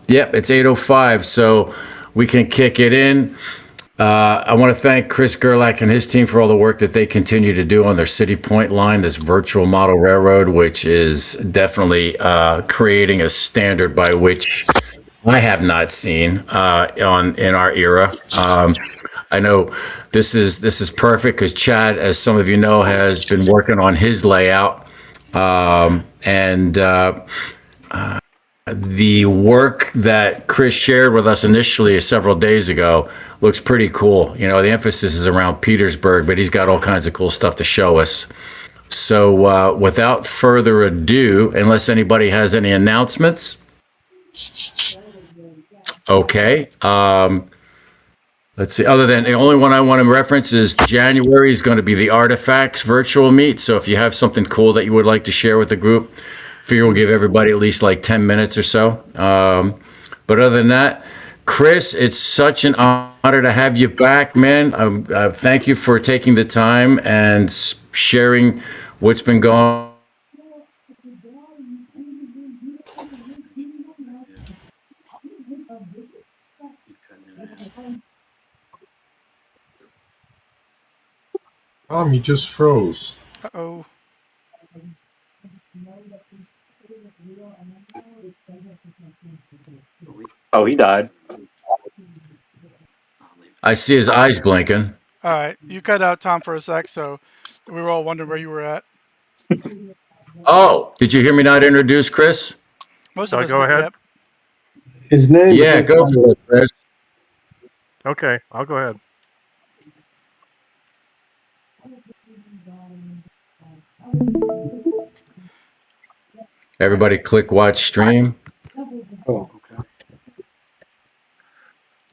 Yep, it's 8:05, so we can kick it in. I want to thank Chris Gerlach and his team for all the work that they continue to do on their City Point line, this virtual model railroad, which is definitely creating a standard by which I have not seen on in our era. I know this is perfect because Chad, as some of you know, has been working on his layout, and the work that Chris shared with us initially several days ago looks pretty cool. You know, the emphasis is around Petersburg, but he's got all kinds of cool stuff to show us. So, without further ado, unless anybody has any announcements, okay. Let's see. Other than the only one I want to reference is January is going to be the Artifacts virtual meet. So if you have something cool that you would like to share with the group, figure we'll give everybody at least like 10 minutes or so. But other than that, Chris, it's such an honor to have you back, man. Thank you for taking the time and sharing what's been going. You just froze. Uh-oh. Oh, he died. I see his eyes blinking. All right. You cut out Tom for a sec, so we were all wondering where you were at. Oh, did you hear me not introduce Chris? Most Shall of I us go did. ahead? Yep. His name Yeah, is go for it, Chris. Okay, I'll go ahead. Everybody click watch stream.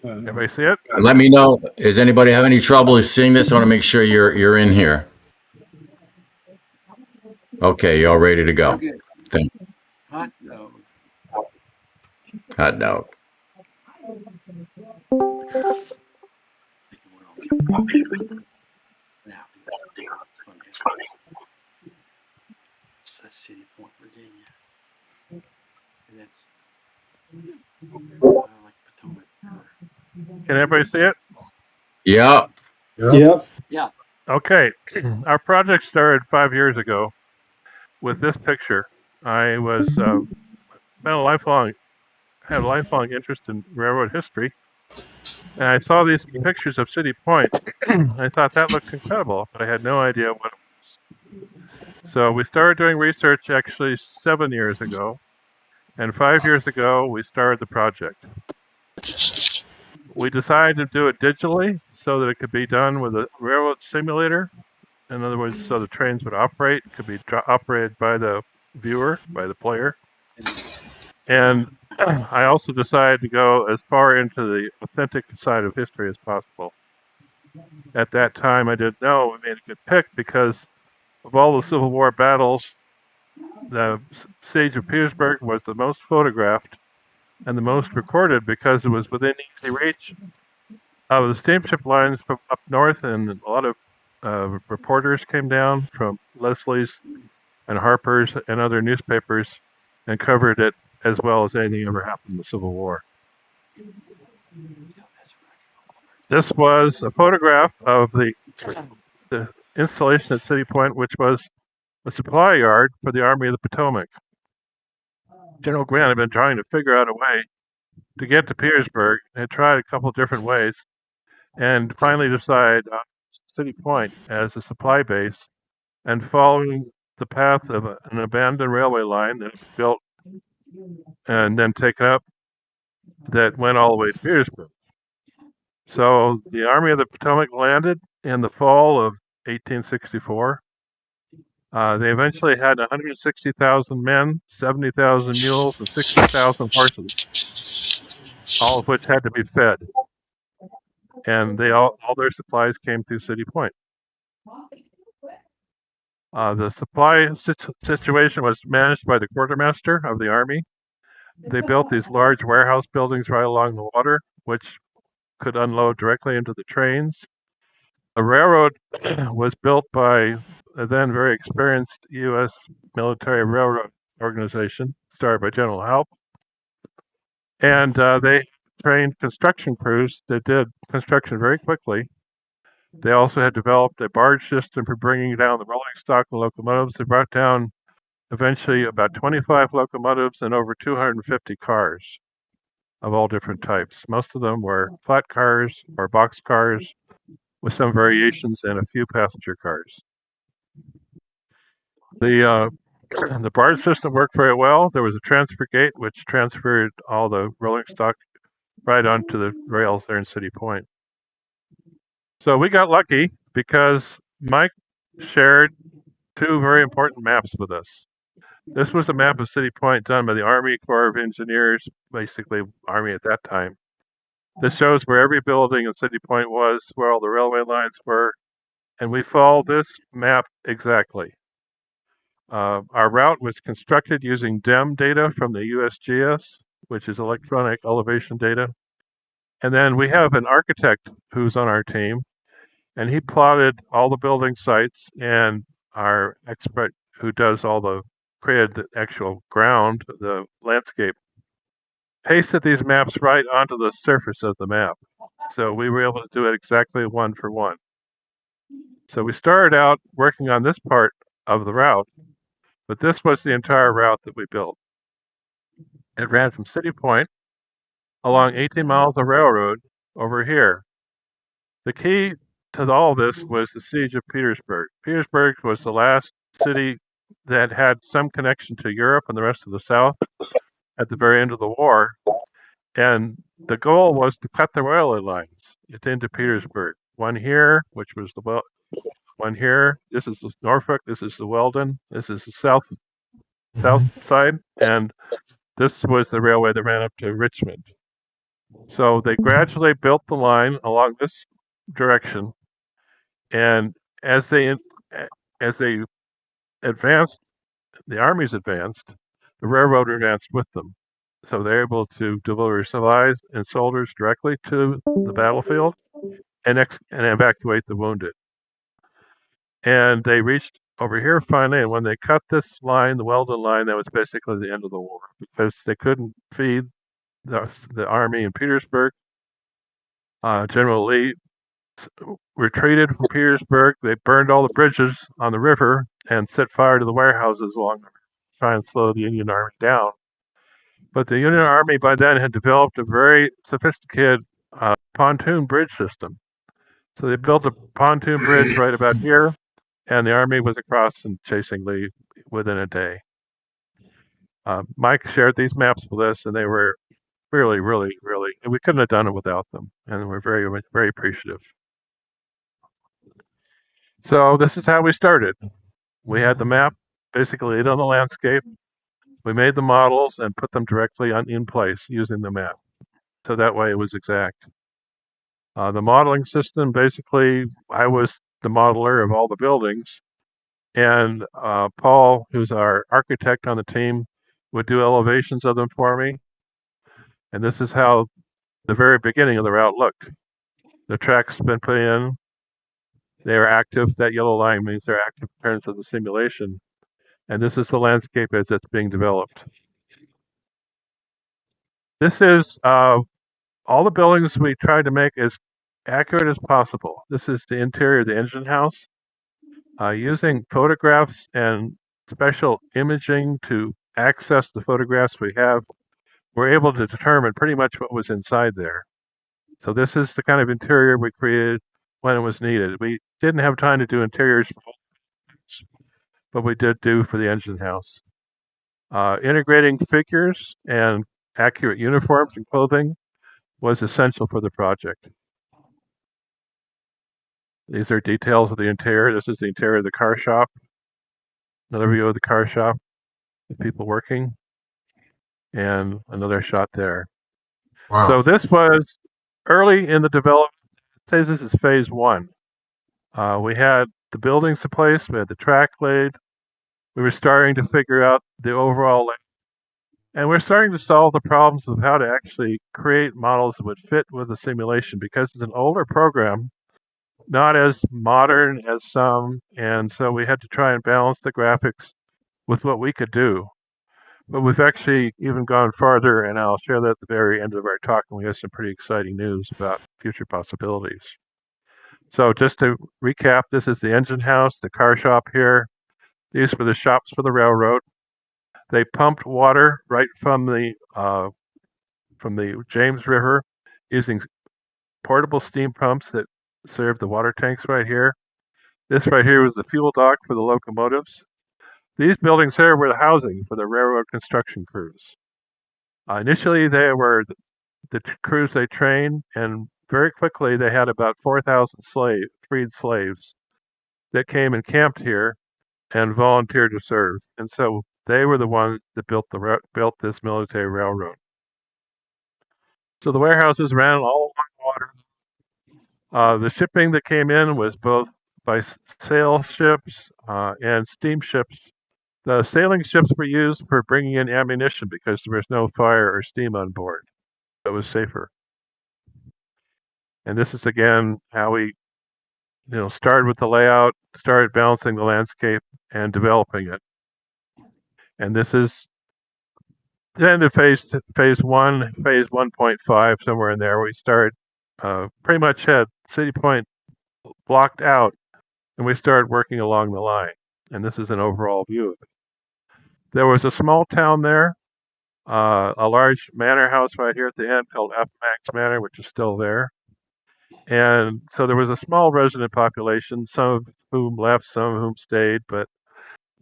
Everybody see it? Let me know. Does anybody have any trouble seeing this? I want to make sure you're in here. Okay, y'all ready to go. Thank you. Hot dog. Hot dog. Now, it's funny. That's City Point, Virginia. And that's like Potomac. Can everybody see it? Yeah. Yep. Yeah. Okay, our project started 5 years ago with this picture. I was had a lifelong interest in railroad history, and I saw these pictures of City Point. I thought that looked incredible, but I had no idea what it was. So we started doing research actually 7 years ago, and 5 years ago we started the project. We decided to do it digitally so that it could be done with a railroad simulator. In other words, so the trains would operate, could be operated by the viewer, by the player. And I also decided to go as far into the authentic side of history as possible. At that time, I didn't know we made a good pick because of all the Civil War battles, the siege of Petersburg was the most photographed and the most recorded because it was within easy reach of the steamship lines from up north, and a lot of reporters came down from Leslie's and Harper's and other newspapers and covered it as well as anything ever happened in the Civil War. This was a photograph of the installation at City Point, which was a supply yard for the Army of the Potomac. General Grant had been trying to figure out a way to get to Petersburg. He had tried a couple different ways and finally decided on City Point as a supply base, and following the path of an abandoned railway line that was built and then taken up that went all the way to Petersburg. So the Army of the Potomac landed in the fall of 1864. They eventually had 160,000 men, 70,000 mules, and 60,000 horses, all of which had to be fed. And all their supplies came through City Point. The supply situation was managed by the quartermaster of the Army. They built these large warehouse buildings right along the water, which could unload directly into the trains. A railroad was built by a then very experienced U.S. military railroad organization, started by General Halp. And they trained construction crews that did construction very quickly. They also had developed a barge system for bringing down the rolling stock and locomotives. They brought down eventually about 25 locomotives and over 250 cars of all different types. Most of them were flat cars or box cars with some variations and a few passenger cars. The the barge system worked very well. There was a transfer gate which transferred all the rolling stock right onto the rails there in City Point. So we got lucky because Mike shared two very important maps with us. This was a map of City Point done by the Army Corps of Engineers, basically Army at that time. This shows where every building in City Point was, where all the railway lines were, and we followed this map exactly. Our route was constructed using DEM data from the USGS, which is electronic elevation data. And then we have an architect who's on our team, and he plotted all the building sites, and our expert who does all the created the actual ground, the landscape, pasted these maps right onto the surface of the map. So we were able to do it exactly one for one. So we started out working on this part of the route, but this was the entire route that we built. It ran from City Point along 18 miles of railroad over here. The key to all this was the siege of Petersburg. Petersburg was the last city that had some connection to Europe and the rest of the South at the very end of the war. And the goal was to cut the railway lines into Petersburg. One here, which was the one here. This is the Norfolk. This is the Weldon. This is the south side, and this was the railway that ran up to Richmond. So they gradually built the line along this direction, and as they advanced, the armies advanced, the railroad advanced with them. So they're able to deliver supplies and soldiers directly to the battlefield and evacuate the wounded. And they reached over here finally, and when they cut this line, the Weldon line, that was basically the end of the war because they couldn't feed the army in Petersburg. General Lee retreated from Petersburg. They burned all the bridges on the river and set fire to the warehouses along the river to try and slow the Union Army down. But the Union Army by then had developed a very sophisticated pontoon bridge system. So they built a pontoon bridge right about here, and the Army was across and chasing Lee within a day. Mike shared these maps with us, and they were really, really, really, we couldn't have done it without them, and we're very, very appreciative. So this is how we started. We had the map basically laid on the landscape. We made the models and put them directly in place using the map. So that way it was exact. The modeling system, basically, I was the modeler of all the buildings. And Paul, who's our architect on the team, would do elevations of them for me. And this is how the very beginning of the route looked. The tracks have been put in. They are active. That yellow line means they're active in terms of the simulation. And this is the landscape as it's being developed. This is all the buildings we tried to make as accurate as possible. This is the interior of the engine house. Using photographs and special imaging to access the photographs we have, we're able to determine pretty much what was inside there. So this is the kind of interior we created when it was needed. We didn't have time to do interiors for all, but we did do for the engine house. Integrating figures and accurate uniforms and clothing was essential for the project. These are details of the interior. This is the interior of the car shop. Another view of the car shop, the people working, and another shot there. Wow. So this was early in the development. It says this is phase one. We had the buildings in place. We had the track laid. We were starting to figure out the overall layout. And we're starting to solve the problems of how to actually create models that would fit with the simulation because it's an older program, not as modern as some. And so we had to try and balance the graphics with what we could do. But we've actually even gone farther, and I'll share that at the very end of our talk, and we have some pretty exciting news about future possibilities. So just to recap, this is the engine house, the car shop here. These were the shops for the railroad. They pumped water right from the James River using portable steam pumps that served the water tanks right here. This right here was the fuel dock for the locomotives. These buildings here were the housing for the railroad construction crews. Initially, they were the crews they trained, and very quickly they had about 4,000 freed slaves that came and camped here and volunteered to serve. And so they were the ones that built this military railroad. So the warehouses ran all along water. The shipping that came in was both by sail ships and steamships. The sailing ships were used for bringing in ammunition because there was no fire or steam on board. It was safer. And this is again how we, started with the layout, started balancing the landscape and developing it. And this is the end of phase one, phase 1.5, somewhere in there. We started pretty much had City Point blocked out, and we started working along the line. And this is an overall view of it. There was a small town there, a large manor house right here at the end called F. Max Manor, which is still there. And so there was a small resident population, some of whom left, some of whom stayed, but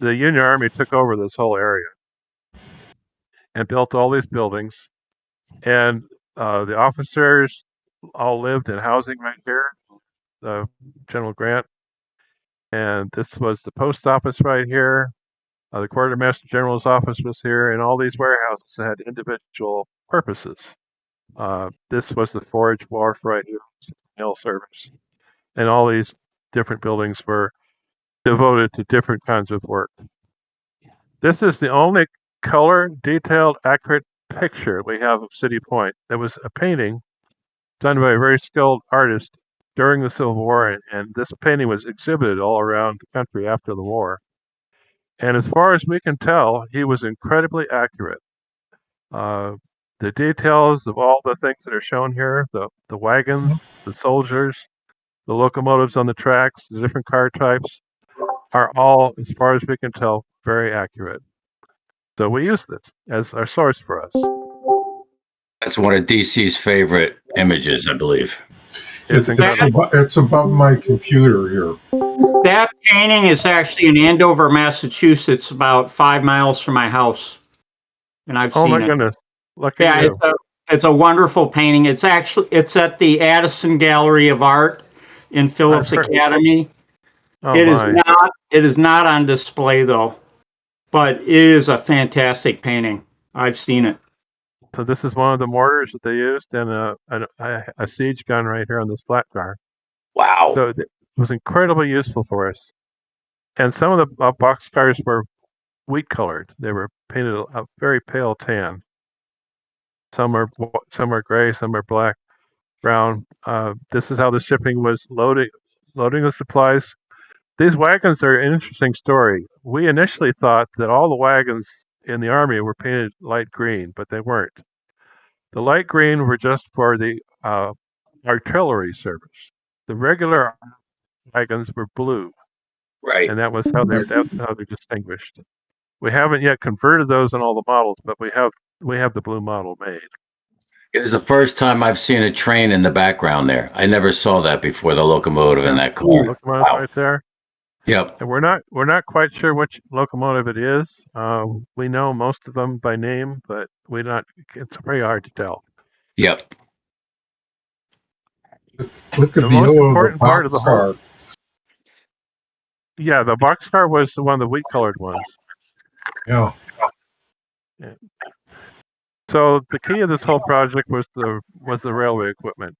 the Union Army took over this whole area and built all these buildings. And the officers all lived in housing right here, General Grant. And this was the post office right here. The quartermaster general's office was here, and all these warehouses had individual purposes. This was the forage wharf right here, mail service, and all these different buildings were devoted to different kinds of work. This is the only color, detailed, accurate picture we have of City Point. There was a painting done by a very skilled artist during the Civil War, and this painting was exhibited all around the country after the war. And as far as we can tell, he was incredibly accurate. The details of all the things that are shown here, the wagons, the soldiers, the locomotives on the tracks, the different car types, are all, as far as we can tell, very accurate. So we use this as our source for us. That's one of DC's favorite images, I believe. It's above my computer here. That painting is actually in Andover, Massachusetts, about 5 miles from my house, and I've Oh seen my it. goodness! Look at Yeah, you. it's a wonderful painting. It's at the Addison Gallery of Art in Phillips I've heard- Academy. Oh It is my! not on display though, but it is a fantastic painting. I've seen it. So this is one of the mortars that they used, and a siege gun right here on this flat car. Wow. So it was incredibly useful for us. And some of the box cars were wheat colored. They were painted a very pale tan. Some are gray, some are black, brown. This is how the shipping was loading the supplies. These wagons are an interesting story. We initially thought that all the wagons in the army were painted light green, but they weren't. The light green were just for the artillery service. The regular wagons were blue, Right. and that's how they're distinguished. We haven't yet converted those in all the models, but we have the blue model made. It was the first time I've seen a train in the background there. I never saw that before, the locomotive in that car. Locomotive right there. Yep. And we're not quite sure which locomotive it is. We know most of them by name, but it's very hard to tell. Yep. Look at the most yellow of important the part of the boxcar. Yeah, the boxcar was one of the wheat colored ones. Yeah. So the key of this whole project was the railway equipment.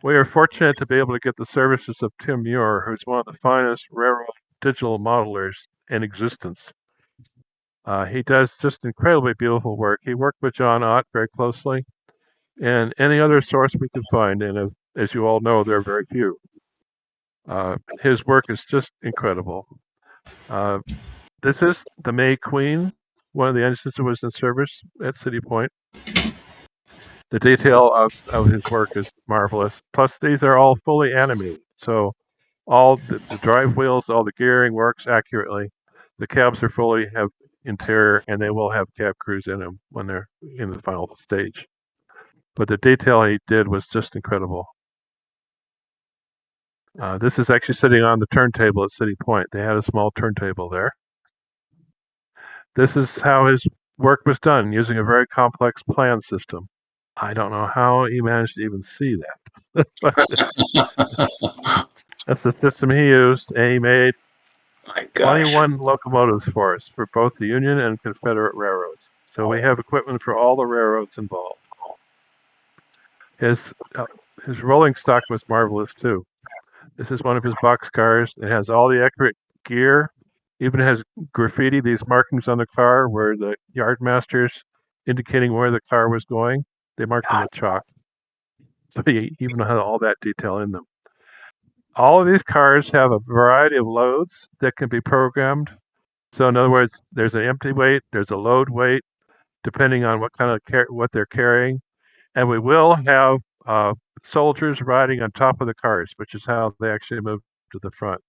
We are fortunate to be able to get the services of Tim Muir, who's one of the finest railroad digital modelers in existence. He does just incredibly beautiful work. He worked with John Ott very closely, and any other source we could find, and as you all know, there are very few. His work is just incredible. This is the May Queen one of the engines that was in service at City Point. The detail of his work is marvelous. Plus, these are all fully animated, so all the drive wheels, all the gearing works accurately. The cabs are fully have interior, and they will have cab crews in them when they're in the final stage. But the detail he did was just incredible. This is actually sitting on the turntable at City Point. They had a small turntable there. This is how his work was done using a very complex plan system. I don't know how he managed to even see that. But that's the system he used, and he made My gosh. 21 locomotives for us for both the Union and Confederate railroads. So we have equipment for all the railroads involved. His rolling stock was marvelous too. This is one of his box cars. It has all the accurate gear. Even has graffiti, these markings on the car where the yardmasters indicating where the car was going. They marked them with chalk. So he even had all that detail in them. All of these cars have a variety of loads that can be programmed. So in other words, there's an empty weight, there's a load weight, depending on what kind of what they're carrying, and we will have soldiers riding on top of the cars, which is how they actually move to the front.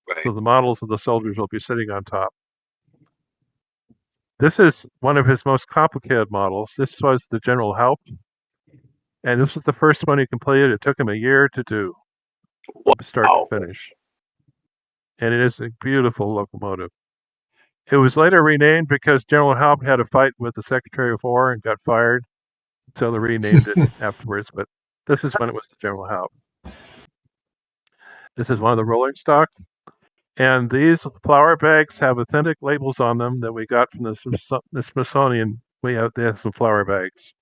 Right. So the models of the soldiers will be sitting on top. This is one of his most complicated models. This was the General Haupt, and this was the first one he completed. It took him a year to do, from start to finish. And it is a beautiful locomotive. It was later renamed because General Haupt had a fight with the Secretary of War and got fired, so they renamed it afterwards. But this is when it was the General Haupt. This is one of the rolling stock. And these flour bags have authentic labels on them that we got from the Smithsonian. They have some flour bags.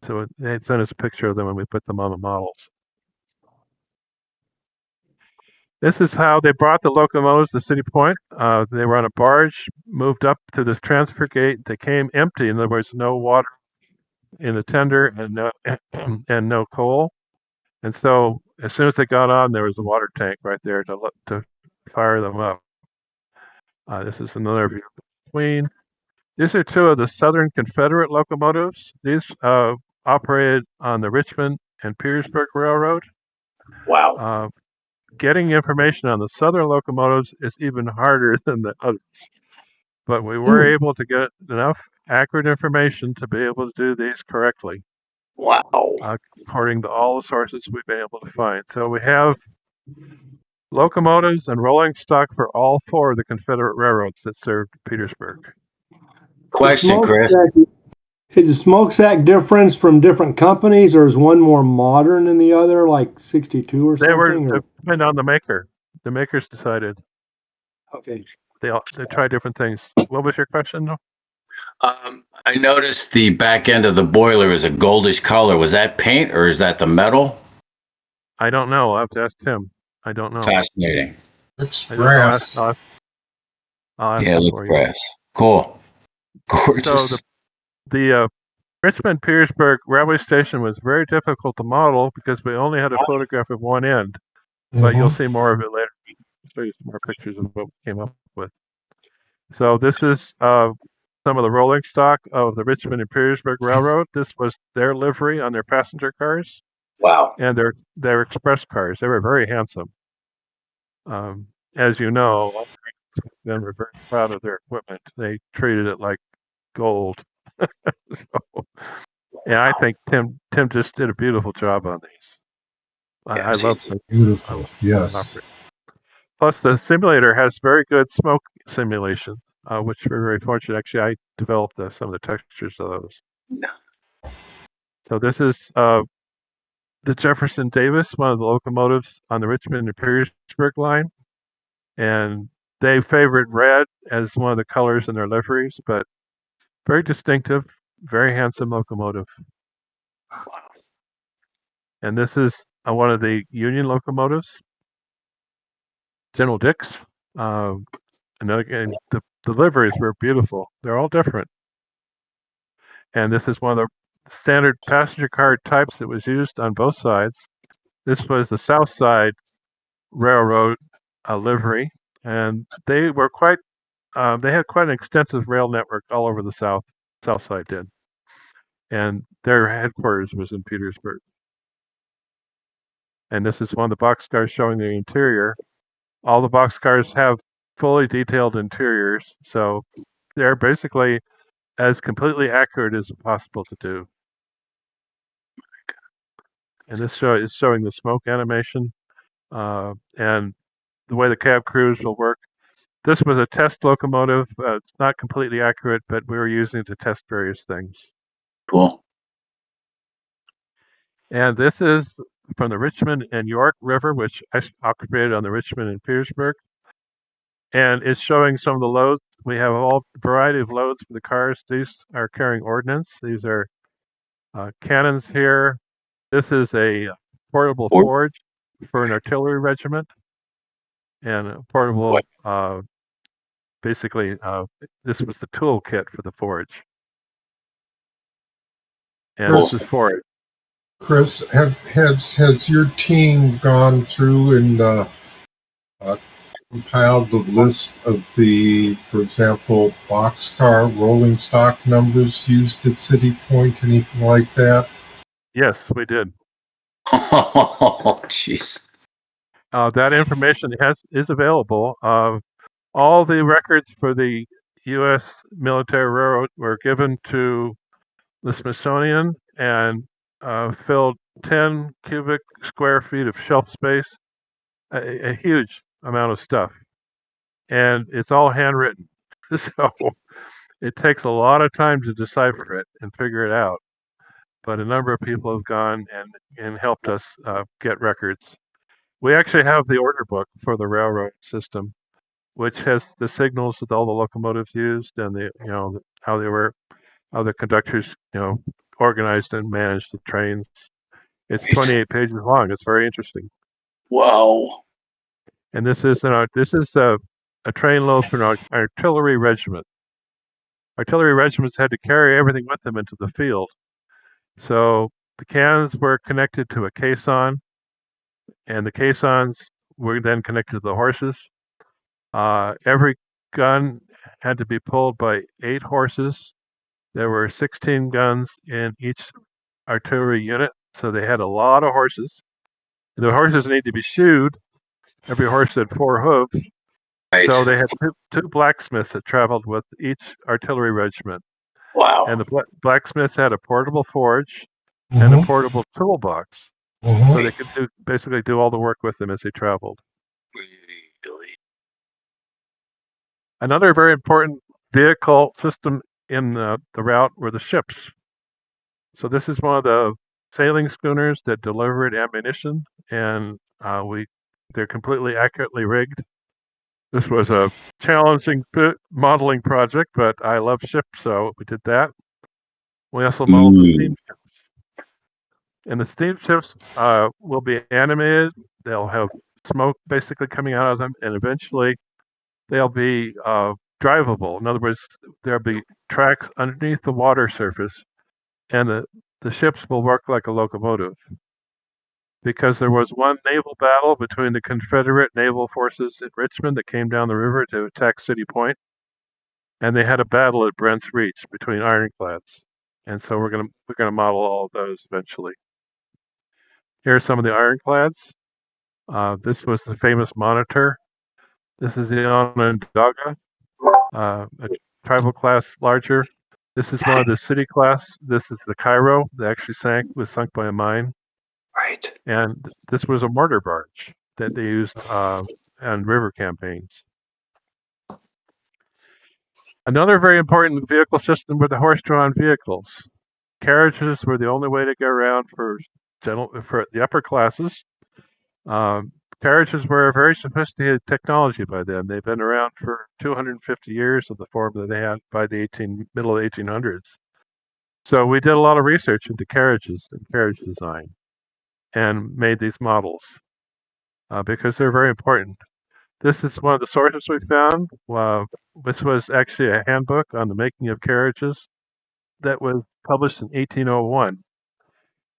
So they sent us a picture of them and we put them on the models. This is how they brought the locomotives to City Point. They were on a barge, moved up to this transfer gate. They came empty. In other words, no water in the tender and no coal. And so as soon as they got on, there was a water tank right there to fire them up. This is another view between. These are two of the Southern Confederate locomotives. These operated on the Richmond and Petersburg Railroad. Wow. Getting information on the Southern locomotives is even harder than the others. But we were able to get enough accurate information to be able to do these correctly. Wow. According to all the sources we've been able to find. So we have locomotives and rolling stock for all four of the Confederate railroads that served Petersburg. Question, Chris. Is the smokestack difference from different companies, or is one more modern than the other, like 62 or something? They depend on the maker. The makers decided. Okay. They try different things. What was your question? I noticed the back end of the boiler is a goldish color. Was that paint or is that the metal? I don't know. I'll have to ask Tim. I don't know. Fascinating. It's I don't know. brass. I'll ask Yeah, him it for looks you. brass. Cool. Gorgeous. So the Richmond Petersburg railway station was very difficult to model because we only had a photograph of one end, but you'll see more of it later. I'll show you some more pictures of what we came up with. So this is some of the rolling stock of the Richmond and Petersburg Railroad. This was their livery on their passenger cars. Wow. And their express cars. They were very handsome. As you know, they were very proud of their equipment. They treated it like gold. So, yeah, I think Tim just did a beautiful job on these. I love them. Beautiful. Yes. Plus, the simulator has very good smoke simulation, which we're very fortunate. Actually, I developed some of the textures of those. So this is the Jefferson Davis, one of the locomotives on the Richmond and Petersburg line. And they favored red as one of the colors in their liveries, but very distinctive, very handsome locomotive. And this is one of the Union locomotives, General Dix. And again, the liveries were beautiful. They're all different. And this is one of the standard passenger car types that was used on both sides. This was the South Side Railroad livery, and they were quite they had quite an extensive rail network all over the south side did, and their headquarters was in Petersburg. And this is one of the boxcars showing the interior. All the boxcars have fully detailed interiors, so they're basically as completely accurate as possible to do. And this show is showing the smoke animation and the way the cab crews will work. This was a test locomotive. It's not completely accurate, but we were using it to test various things. Cool. And this is from the Richmond and York River, which operated on the Richmond and Petersburg. And it's showing some of the loads. We have all variety of loads for the cars. These are carrying ordnance. These are cannons here. This is a portable forge for an artillery regiment, and a portable. Basically, this was the tool kit for the forge, and this is for it. Chris, has your team gone through and compiled the list of the, for example, boxcar rolling stock numbers used at City Point, anything like that? Yes, we did. Oh, jeez. That information is available. All the records for the U.S. military railroad were given to the Smithsonian and filled 10 cubic square feet of shelf space, a huge amount of stuff. And it's all handwritten. So it takes a lot of time to decipher it and figure it out. But a number of people have gone and helped us get records. We actually have the order book for the railroad system, which has the signals that all the locomotives used and how the conductors organized and managed the trains. It's 28 pages long. It's very interesting. Wow. And this is a train load for an artillery regiment. Artillery regiments had to carry everything with them into the field. So the cannons were connected to a caisson, and the caissons were then connected to the horses. Every gun had to be pulled by 8 horses. There were 16 guns in each artillery unit, so they had a lot of horses. The horses need to be shoed. Every horse had 4 hooves. Right. So they had two blacksmiths that traveled with each artillery regiment. Wow. And the blacksmiths had a portable forge and a portable toolbox. So they could basically do all the work with them as they traveled. Another very important vehicle system in the route were the ships. So this is one of the sailing schooners that delivered ammunition, and they're completely accurately rigged. This was a challenging modeling project, but I love ships, so we did that. We also modeled the steamships. And the steamships will be animated. They'll have smoke basically coming out of them, and eventually they'll be drivable. In other words, there'll be tracks underneath the water surface, and the ships will work like a locomotive. Because there was one naval battle between the Confederate naval forces at Richmond that came down the river to attack City Point, and they had a battle at Brent's Reach between ironclads. And so we're gonna model all of those eventually. Here are some of the ironclads. This was the famous Monitor. This is the Onondaga, a tribal class larger. This is one of the city class. This is the Cairo that actually was sunk by a mine. Right. And this was a mortar barge that they used on river campaigns. Another very important vehicle system were the horse-drawn vehicles. Carriages were the only way to get around for the upper classes. Carriages were a very sophisticated technology by then. They've been around for 250 years of the form that they had by the middle of the 1800s. So we did a lot of research into carriages and carriage design and made these models because they're very important. This is one of the sources we found. This was actually a handbook on the making of carriages that was published in 1801.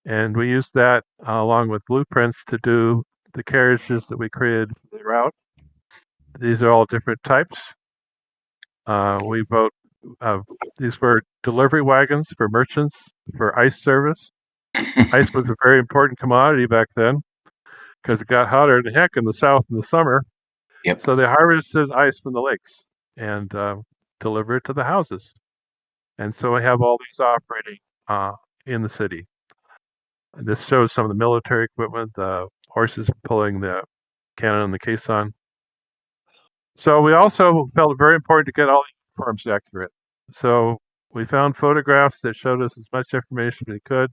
And we used that along with blueprints to do the carriages that we created for the route. These are all different types. We built these were delivery wagons for merchants for ice service. Ice was a very important commodity back then because it got hotter than heck in the south in the summer. Yep. So they harvested ice from the lakes and delivered it to the houses. And so we have all these operating in the city. And this shows some of the military equipment, the horses pulling the cannon and the caisson. So we also felt it very important to get all the uniforms accurate. So we found photographs that showed us as much information as we could.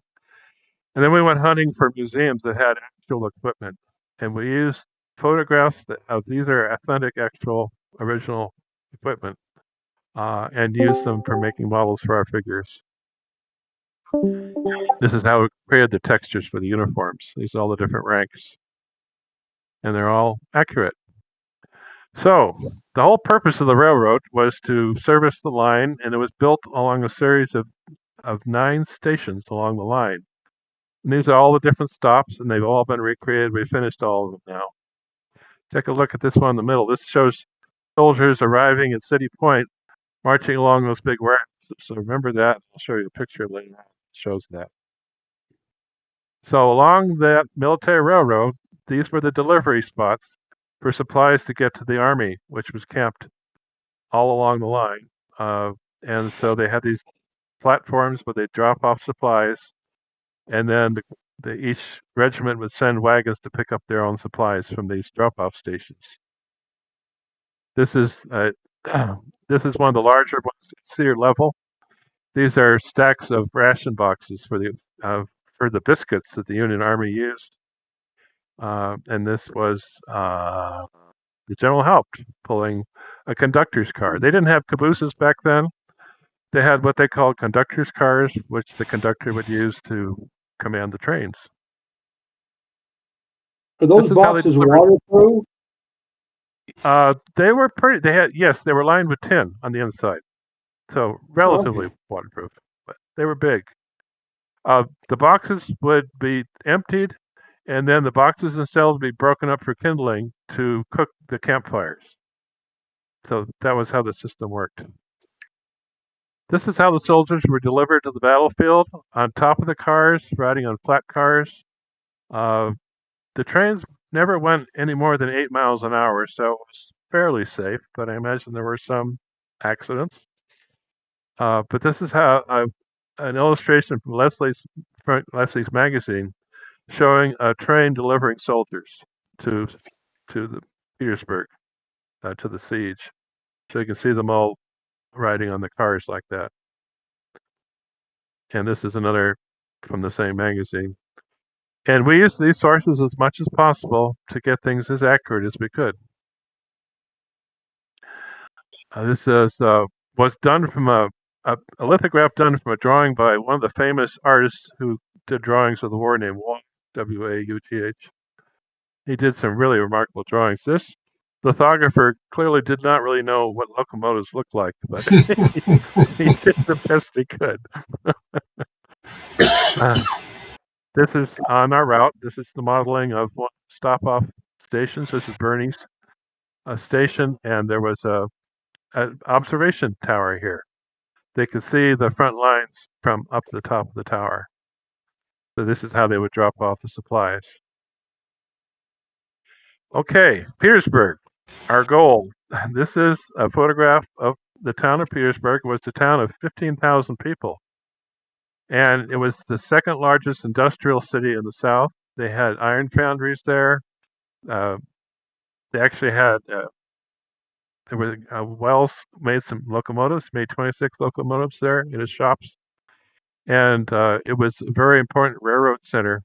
And then we went hunting for museums that had actual equipment. And we used photographs of these are authentic, actual, original equipment, and used them for making models for our figures. This is how we created the textures for the uniforms. These are all the different ranks. And they're all accurate. So the whole purpose of the railroad was to service the line, and it was built along a series of 9 stations along the line. And these are all the different stops, and they've all been recreated. We finished all of them now. Take a look at this one in the middle. This shows soldiers arriving at City Point, marching along those big ramps. So remember that. I'll show you a picture later on that shows that. So along that military railroad, these were the delivery spots for supplies to get to the army, which was camped all along the line. And so they had these platforms where they drop off supplies, and then each regiment would send wagons to pick up their own supplies from these drop-off stations. This is this is one of the larger ones at Cedar level. These are stacks of ration boxes for the biscuits that the Union Army used. And this was the General Haupt pulling a conductor's car. They didn't have cabooses back then. They had what they called conductor's cars, which the conductor would use to command the trains. Are those boxes waterproof? They were pretty. They were lined with tin on the inside, so relatively waterproof. But they were big. The boxes would be emptied, and then the boxes themselves would be broken up for kindling to cook the campfires. So that was how the system worked. This is how the soldiers were delivered to the battlefield on top of the cars, riding on flat cars. The trains never went any more than 8 miles an hour, so it was fairly safe, but I imagine there were some accidents. But this is how an illustration from Leslie's magazine showing a train delivering soldiers to the Petersburg, to the siege. So you can see them all riding on the cars like that. And this is another from the same magazine. And we used these sources as much as possible to get things as accurate as we could. This was done from a lithograph done from a drawing by one of the famous artists who did drawings of the war named Waughth, W-A-U-T-H. He did some really remarkable drawings. This lithographer clearly did not really know what locomotives looked like, but he did the best he could. This is on our route. This is the modeling of one stop-off stations. This is Bernie's station, and there was an observation tower here. They could see the front lines from up the top of the tower. So this is how they would drop off the supplies. Okay, Petersburg, our goal. This is a photograph of the town of Petersburg. It was a town of 15,000 people. And it was the second largest industrial city in the South. They had iron foundries there. They actually had, there was Wells made some locomotives, made 26 locomotives there in his shops. And it was a very important railroad center.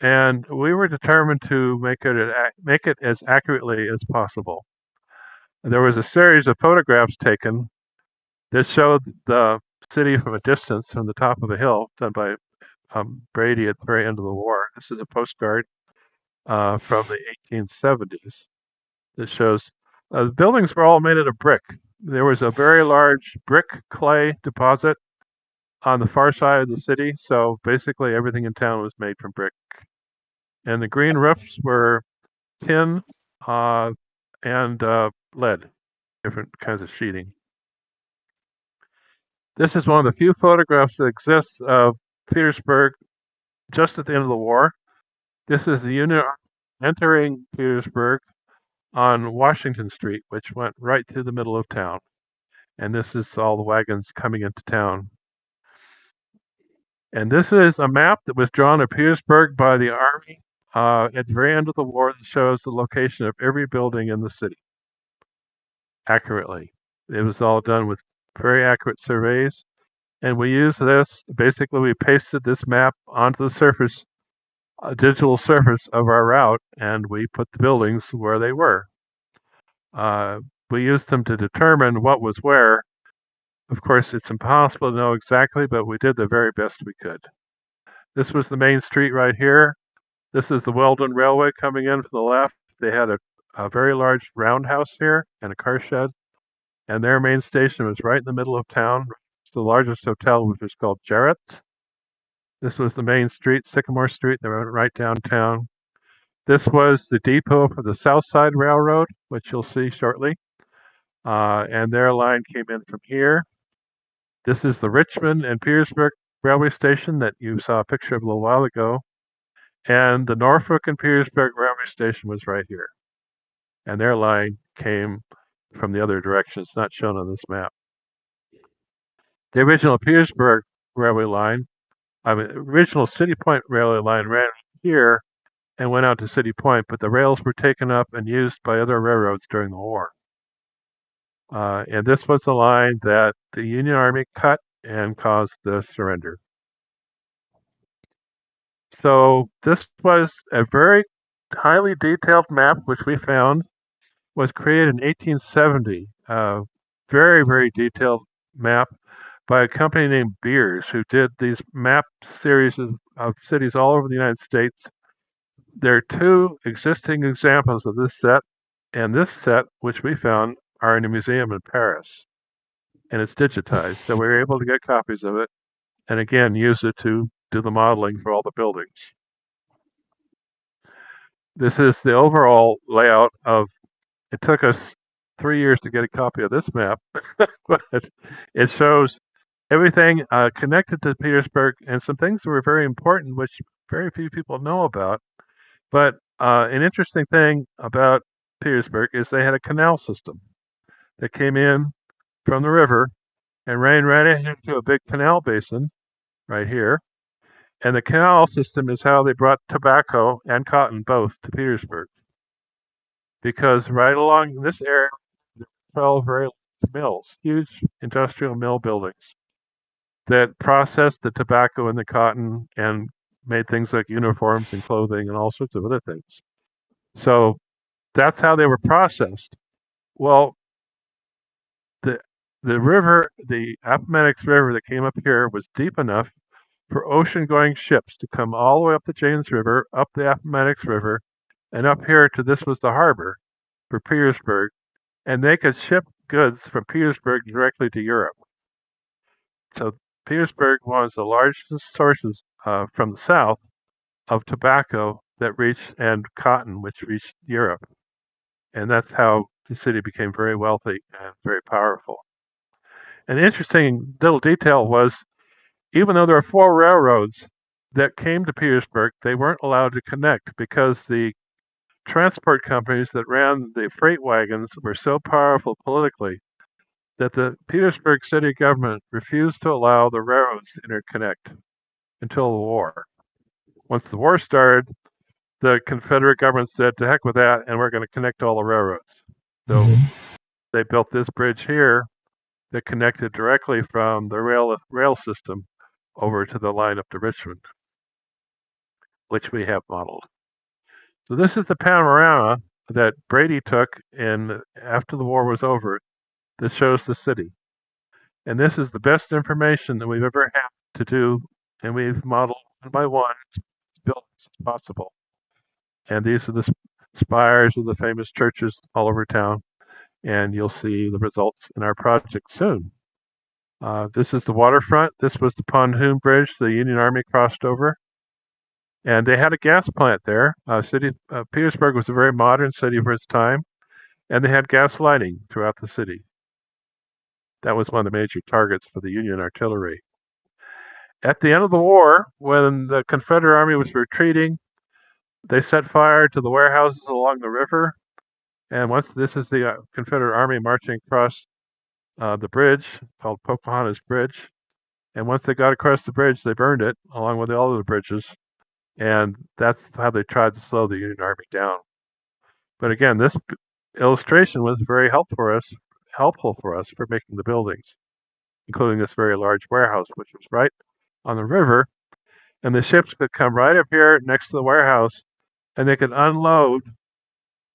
And we were determined to make it as accurately as possible. There was a series of photographs taken that showed the city from a distance from the top of a hill, done by Brady at the very end of the war. This is a postcard from the 1870s that shows the buildings were all made out of brick. There was a very large brick clay deposit on the far side of the city, so basically everything in town was made from brick. And the green roofs were tin and lead, different kinds of sheeting. This is one of the few photographs that exists of Petersburg just at the end of the war. This is the Union Army entering Petersburg on Washington Street, which went right through the middle of town. And this is all the wagons coming into town. And this is a map that was drawn of Petersburg by the Army at the very end of the war that shows the location of every building in the city accurately. It was all done with very accurate surveys. And we used this, basically we pasted this map onto the surface, a digital surface of our route, and we put the buildings where they were. We used them to determine what was where. Of course, it's impossible to know exactly, but we did the very best we could. This was the main street right here. This is the Weldon Railway coming in from the left. They had a very large roundhouse here and a car shed. And their main station was right in the middle of town. It's the largest hotel, which is called Jarrett's. This was the main street, Sycamore Street. They went right downtown. This was the depot for the South Side Railroad, which you'll see shortly. And their line came in from here. This is the Richmond and Petersburg Railway Station that you saw a picture of a little while ago. And the Norfolk and Petersburg Railway Station was right here. And their line came from the other direction. It's not shown on this map. The original Petersburg Railway line, original City Point Railway line ran here and went out to City Point, but the rails were taken up and used by other railroads during the war. And this was the line that the Union Army cut and caused the surrender. So this was a very highly detailed map, which we found was created in 1870. Very, very detailed map by a company named Beers, who did these map series of cities all over the United States. There are two existing examples of this set, and this set, which we found, are in a museum in Paris. And it's digitized, so we were able to get copies of it, and again, use it to do the modeling for all the buildings. This is the overall layout of, it took us 3 years to get a copy of this map, but it shows everything connected to Petersburg and some things that were very important, which very few people know about. But an interesting thing about Petersburg is they had a canal system that came in from the river and ran right into a big canal basin right here. And the canal system is how they brought tobacco and cotton both to Petersburg. Because right along this area, there were 12 very large mills, huge industrial mill buildings that processed the tobacco and the cotton and made things like uniforms and clothing and all sorts of other things. So that's how they were processed. Well, the river, the Appomattox River that came up here was deep enough for ocean-going ships to come all the way up the James River, up the Appomattox River, and up here to this was the harbor for Petersburg, and they could ship goods from Petersburg directly to Europe. So Petersburg was the largest sources from the south of tobacco that reached, and cotton, which reached Europe. And that's how the city became very wealthy and very powerful. An interesting little detail was, even though there are 4 railroads that came to Petersburg, they weren't allowed to connect because the transport companies that ran the freight wagons were so powerful politically that the Petersburg city government refused to allow the railroads to interconnect until the war. Once the war started, the Confederate government said, to heck with that, and we're going to connect all the railroads. So they built this bridge here that connected directly from the rail system over to the line up to Richmond, which we have modeled. So this is the panorama that Brady took after the war was over that shows the city. And this is the best information that we've ever had to do, and we've modeled one by one as buildings as possible. And these are the spires of the famous churches all over town, and you'll see the results in our project soon. This is the waterfront. This was the pontoon bridge the Union Army crossed over. And they had a gas plant there. Petersburg was a very modern city for its time, and they had gas lighting throughout the city. That was one of the major targets for the Union artillery. At the end of the war, when the Confederate Army was retreating, they set fire to the warehouses along the river. And once this is the Confederate Army marching across the bridge called Pocahontas Bridge. And once they got across the bridge, they burned it along with all of the bridges. And that's how they tried to slow the Union Army down. But again, this illustration was very helpful for us for making the buildings, including this very large warehouse, which was right on the river. And the ships could come right up here next to the warehouse, and they could unload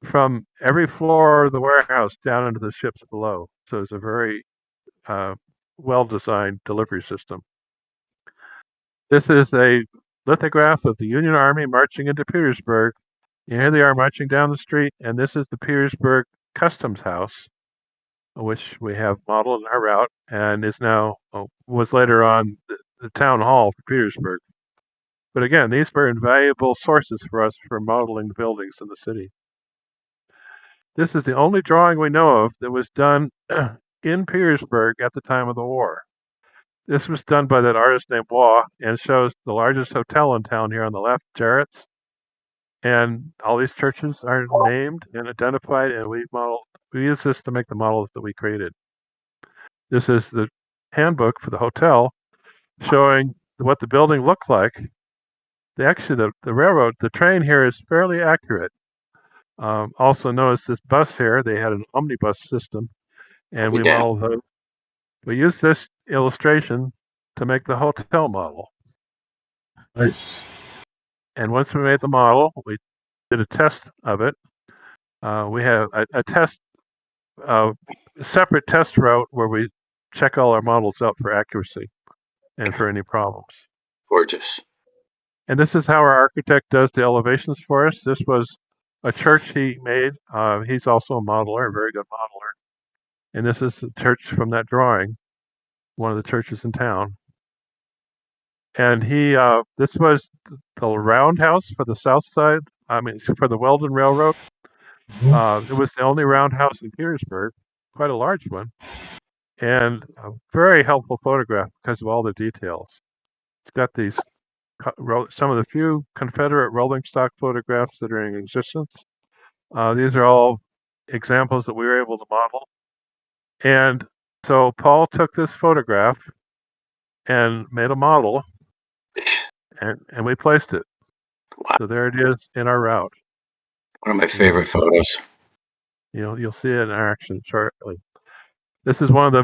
from every floor of the warehouse down into the ships below. So it's a very well-designed delivery system. This is a lithograph of the Union Army marching into Petersburg. And here they are marching down the street, and this is the Petersburg Customs House, which we have modeled in our route, and is now was later on the town hall for Petersburg. But again, these were invaluable sources for us for modeling the buildings in the city. This is the only drawing we know of that was done in Petersburg at the time of the war. This was done by that artist named Waugh, and shows the largest hotel in town here on the left, Jarrett's. And all these churches are named and identified, and we use this to make the models that we created. This is the handbook for the hotel, showing what the building looked like. The railroad, the train here is fairly accurate. Also notice this bus here, they had an omnibus system, and we modeled those. We used this illustration to make the hotel model. Nice. And once we made the model, we did a test of it. We have a separate test route where we check all our models out for accuracy and for any problems. Gorgeous. And this is how our architect does the elevations for us. This was a church he made. He's also a modeler, a very good modeler. And this is the church from that drawing, one of the churches in town. And this was the roundhouse for the south side. For the Weldon Railroad. It was the only roundhouse in Petersburg, quite a large one, and a very helpful photograph because of all the details. It's got these some of the few Confederate rolling stock photographs that are in existence. These are all examples that we were able to model. And so Paul took this photograph and made a model, and we placed it. Wow. So there it is in our route. One of my favorite photos. You'll see it in action shortly. This is one of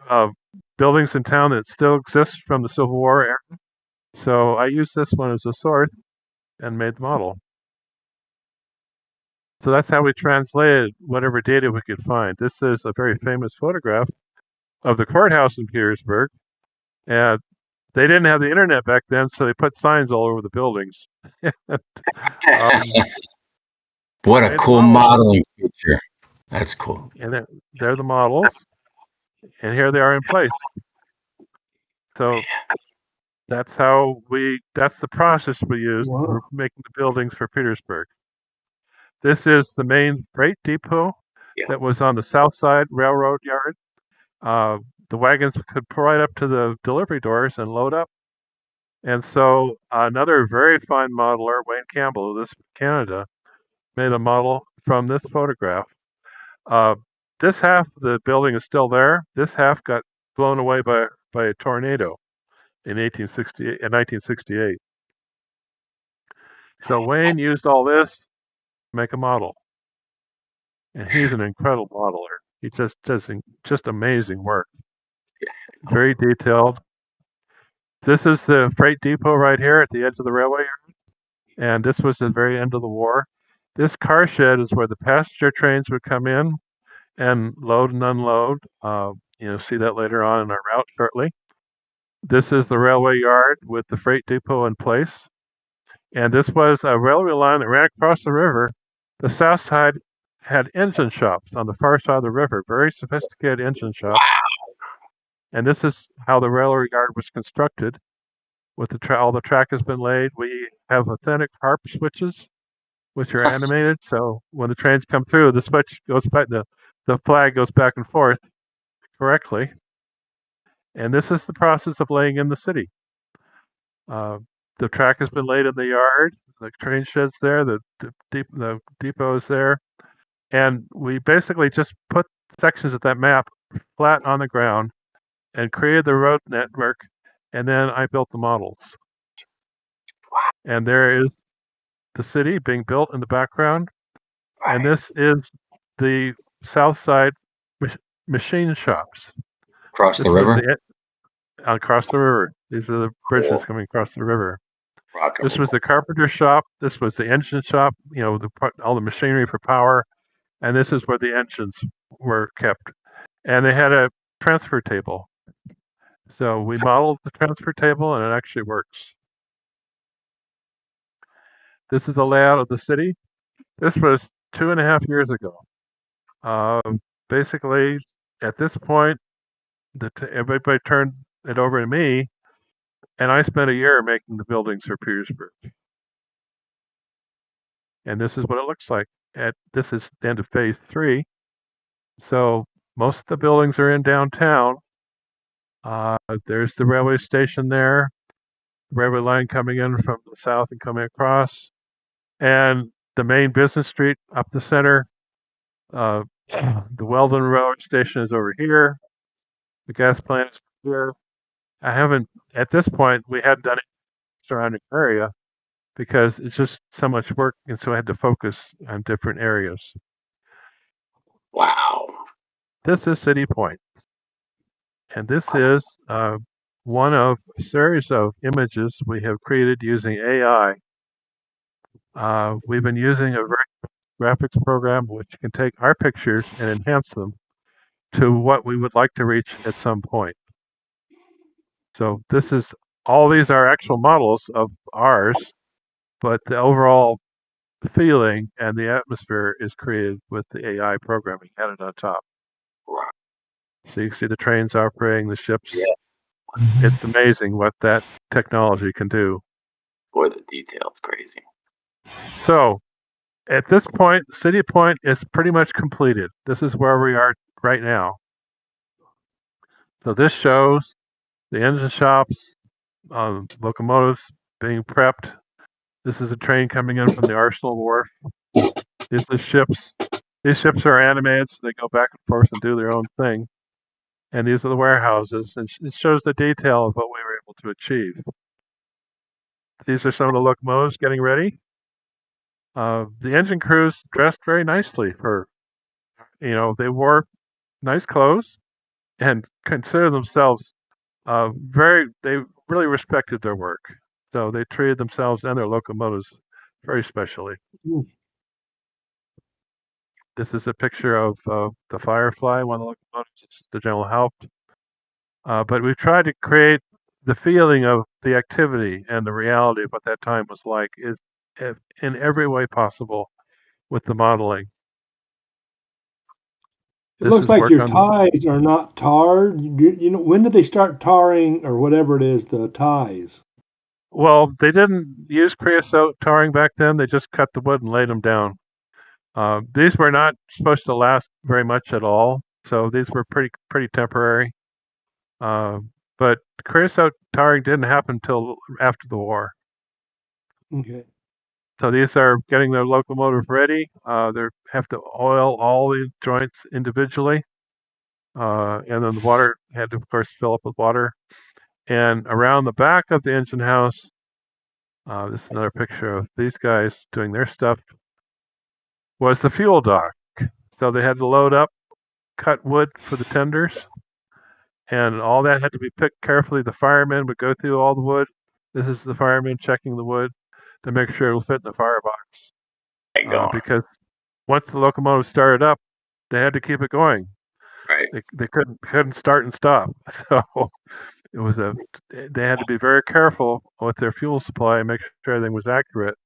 the buildings in town that still exists from the Civil War era. So I used this one as a source and made the model. So that's how we translated whatever data we could find. This is a very famous photograph of the courthouse in Petersburg. And they didn't have the internet back then, so they put signs all over the buildings. What a cool modeling feature. That's cool. And they're the models. And here they are in place. So that's the process we used for making the buildings for Petersburg. This is the main freight depot that was on the south side railroad yard. The wagons could pull right up to the delivery doors and load up. And so another very fine modeler, Wayne Campbell, of this Canada, made a model from this photograph. This half of the building is still there. This half got blown away by a tornado in 1968. So Wayne used all this to make a model. And he's an incredible modeler. He just does just amazing work. Very detailed. This is the freight depot right here at the edge of the railway yard. And this was the very end of the war. This car shed is where the passenger trains would come in and load and unload. See that later on in our route shortly. This is the railway yard with the freight depot in place. And this was a railway line that ran across the river. The south side had engine shops on the far side of the river, very sophisticated engine shops. And this is how the railway yard was constructed. With all the track has been laid. We have authentic harp switches, which are animated. So when the trains come through, the switch goes back, the flag goes back and forth correctly. And this is the process of laying in the city. The track has been laid in the yard. The train shed's there. The depot is there. And we basically just put sections of that map flat on the ground and created the road network. And then I built the models. And there is the city being built in the background. And this is the south side machine shops. Across This the was river? across the river. These are the bridges Cool. coming across the river. Rock and This was roll. the carpenter shop. This was the engine shop. All the machinery for power, and this is where the engines were kept. And they had a transfer table. So we modeled the transfer table, and it actually works. This is the layout of the city. This was 2.5 years ago. Basically, at this point, everybody turned it over to me, and I spent a year making the buildings for Petersburg. And this is what it looks like. This is the end of phase 3. So most of the buildings are in downtown. There's the railway station there, railway line coming in from the south and coming across, and the main business street up the center. The Weldon Railway Station is over here. The gas plant is here. At this point, we hadn't done it in the surrounding area because it's just so much work, and so I had to focus on different areas. Wow. This is City Point, and this is one of a series of images we have created using AI. We've been using a very graphics program which can take our pictures and enhance them to what we would like to reach at some point. So all these are actual models of ours, but the overall feeling and the atmosphere is created with the AI programming added on top. Wow. So you can see the trains operating, the ships. Yeah. It's amazing what that technology can do. Boy, the detail's crazy. So at this point, City Point is pretty much completed. This is where we are right now. So this shows the engine shops, locomotives being prepped. This is a train coming in from the Arsenal Wharf. These are ships. These ships are animated, so they go back and forth and do their own thing. And these are the warehouses, and it shows the detail of what we were able to achieve. These are some of the locomotives getting ready. The engine crews dressed very nicely they wore nice clothes and consider themselves they really respected their work. So they treated themselves and their locomotives very specially. This is a picture of the Firefly, one of the locomotives. It's the General Haupt. But we've tried to create the feeling of the activity and the reality of what that time was like is in every way possible with the modeling. It looks like your ties are not tarred. When did they start tarring or whatever it is, the ties? Well, they didn't use creosote tarring back then. They just cut the wood and laid them down. These were not supposed to last very much at all, so these were pretty temporary. But creosote tarring didn't happen until after the war. Okay. So these are getting their locomotive ready. They have to oil all the joints individually, and then the water had to, of course, fill up with water. And around the back of the engine house, this is another picture of these guys doing their stuff, was the fuel dock. So they had to load up, cut wood for the tenders, and all that had to be picked carefully. The firemen would go through all the wood. This is the firemen checking the wood to make sure it will fit in the firebox. Because once the locomotive started up, they had to keep it going. Right. They couldn't start and stop. So they had to be very careful with their fuel supply and make sure everything was accurate.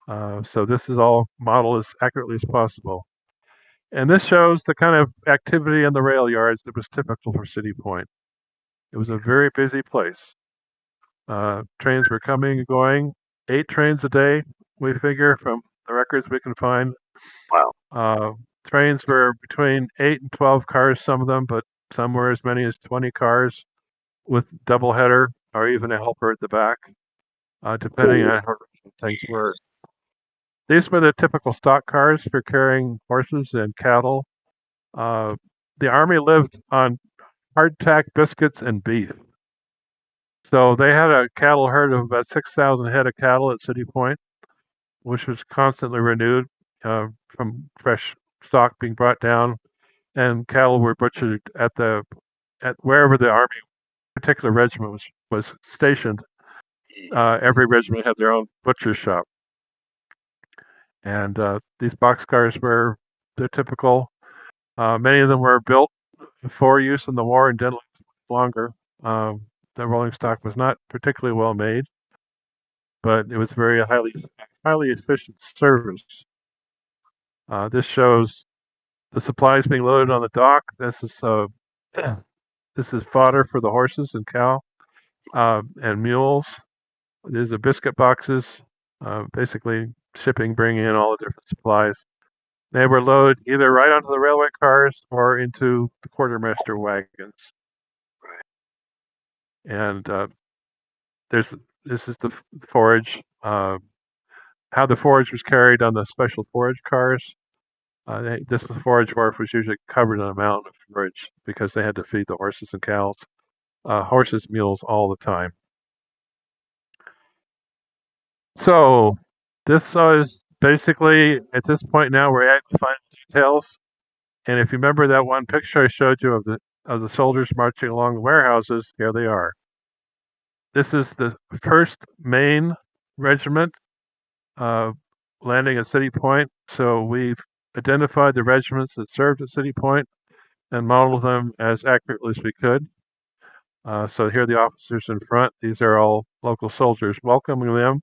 So this is all modeled as accurately as possible. And this shows the kind of activity in the rail yards that was typical for City Point. It was a very busy place. Trains were coming and going, 8 trains a day, we figure, from the records we can find. Wow. Trains were between 8 and 12 cars, some of them, but Some were as many as 20 cars with double header or even a helper at the back, depending on how things were. These were the typical stock cars for carrying horses and cattle. The Army lived on hardtack biscuits and beef. So they had a cattle herd of about 6,000 head of cattle at City Point, which was constantly renewed from fresh stock being brought down, and cattle were butchered at wherever the Army particular regiment was stationed. Every regiment had their own butcher shop, and these boxcars were the typical. Many of them were built for use in the war and didn't last longer. The rolling stock was not particularly well made, but it was very highly efficient service. This shows the supplies being loaded on the dock. This is fodder for the horses and cow and mules. These are biscuit boxes, basically bringing in all the different supplies. They were loaded either right onto the railway cars or into the quartermaster wagons. And this is the forage. How the forage was carried on the special forage cars. This forage wharf was usually covered in a mountain of forage because they had to feed the horses and cows, horses, mules all the time. So this is basically, at this point now, we're at the final details. And if you remember that one picture I showed you of the soldiers marching along the warehouses, here they are. This is the first Maine regiment landing at City Point. So we've identified the regiments that served at City Point and modeled them as accurately as we could. So here are the officers in front. These are all local soldiers welcoming them.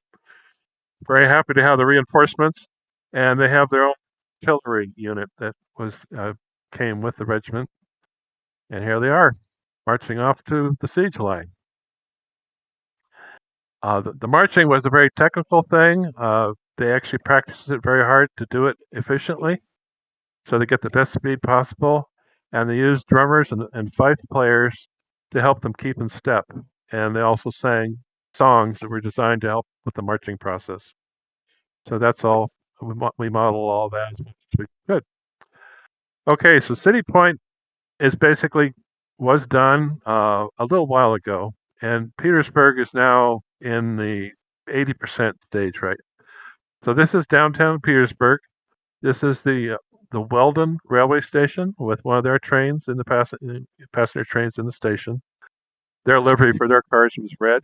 Very happy to have the reinforcements, and they have their own artillery unit that came with the regiment. And here they are, marching off to the siege line. The marching was a very technical thing. They actually practiced it very hard to do it efficiently, so they get the best speed possible. And they used drummers and fife players to help them keep in step. And they also sang songs that were designed to help with the marching process. So that's all. We model all that as much as we could. Okay, so City Point was done a little while ago, and Petersburg is now in the 80% stage, right? So this is downtown Petersburg. This is the Weldon railway station with one of their trains in the passenger trains in the station. Their livery for their cars was red.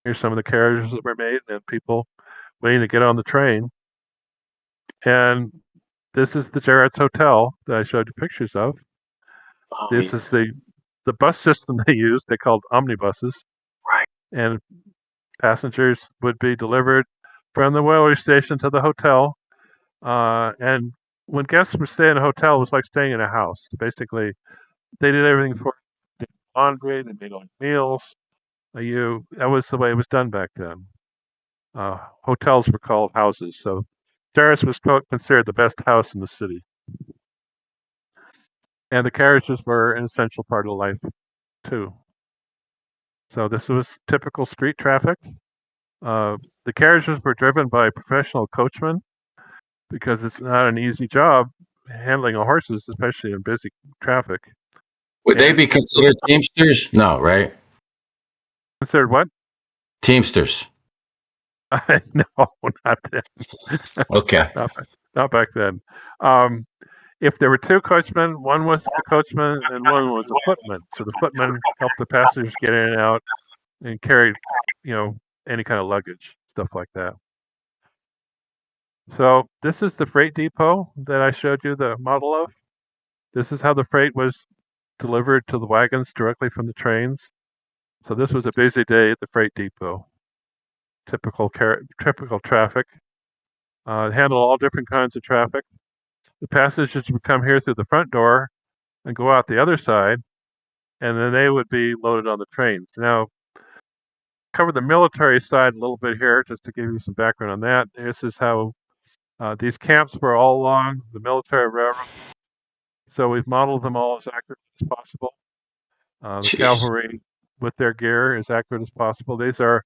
Here's some of the carriages that were made and people waiting to get on the train. And this is the Jarrett's Hotel that I showed you pictures of. This is the bus system they used. They called omnibuses. Right. And passengers would be delivered from the railway station to the hotel. And when guests would stay in a hotel, it was like staying in a house. Basically, they did everything for you. They did laundry, they made all meals. That was the way it was done back then. Hotels were called houses. So Jarrett's was considered the best house in the city. And the carriages were an essential part of life, too. So this was typical street traffic. The carriages were driven by professional coachmen because it's not an easy job handling horses, especially in busy traffic. Would they be considered Teamsters? No, right? Considered what? Teamsters. No, not then. Okay. Not back then. If there were two coachmen, one was the coachman and one was the footman. So the footman helped the passengers get in and out and carried, any kind of luggage, stuff like that. So this is the freight depot that I showed you the model of. This is how the freight was delivered to the wagons directly from the trains. So this was a busy day at the freight depot. Typical traffic. Handle all different kinds of traffic. The passengers would come here through the front door and go out the other side, and then they would be loaded on the trains. Now, cover the military side a little bit here, just to give you some background on that. This is how these camps were all along the military railroad. So we've modeled them all as accurately as possible. The Jeez. cavalry with their gear as accurate as possible. These are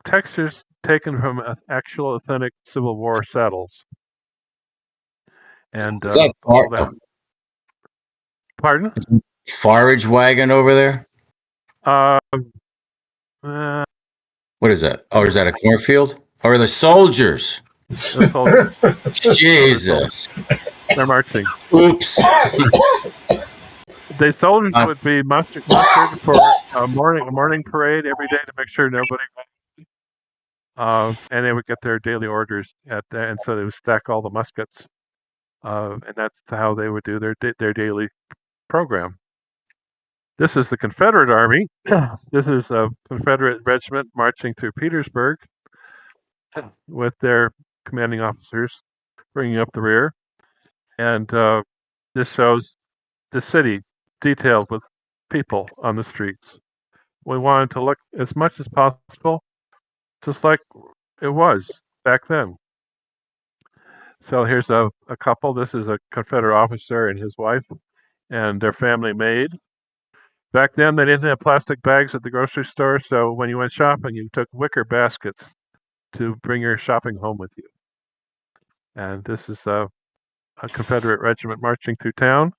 textures taken from actual authentic Civil War saddles. And Is that all that. Pardon? forage wagon over there? Uh, What is that? Oh, is that a cornfield? Or are the soldiers? the soldiers. Jesus. They're marching. Oops. The soldiers would be mustered for a morning parade every day to make sure nobody. And they would get their daily orders and so they would stack all the muskets, and that's how they would do their daily program. This is the Confederate Army. This is a Confederate regiment marching through Petersburg with their commanding officers bringing up the rear, and this shows the city detailed with people on the streets. We wanted to look as much as possible just like it was back then. So here's a couple. This is a Confederate officer and his wife and their family maid. Back then, they didn't have plastic bags at the grocery store, so when you went shopping, you took wicker baskets to bring your shopping home with you. And this is a Confederate regiment marching through town.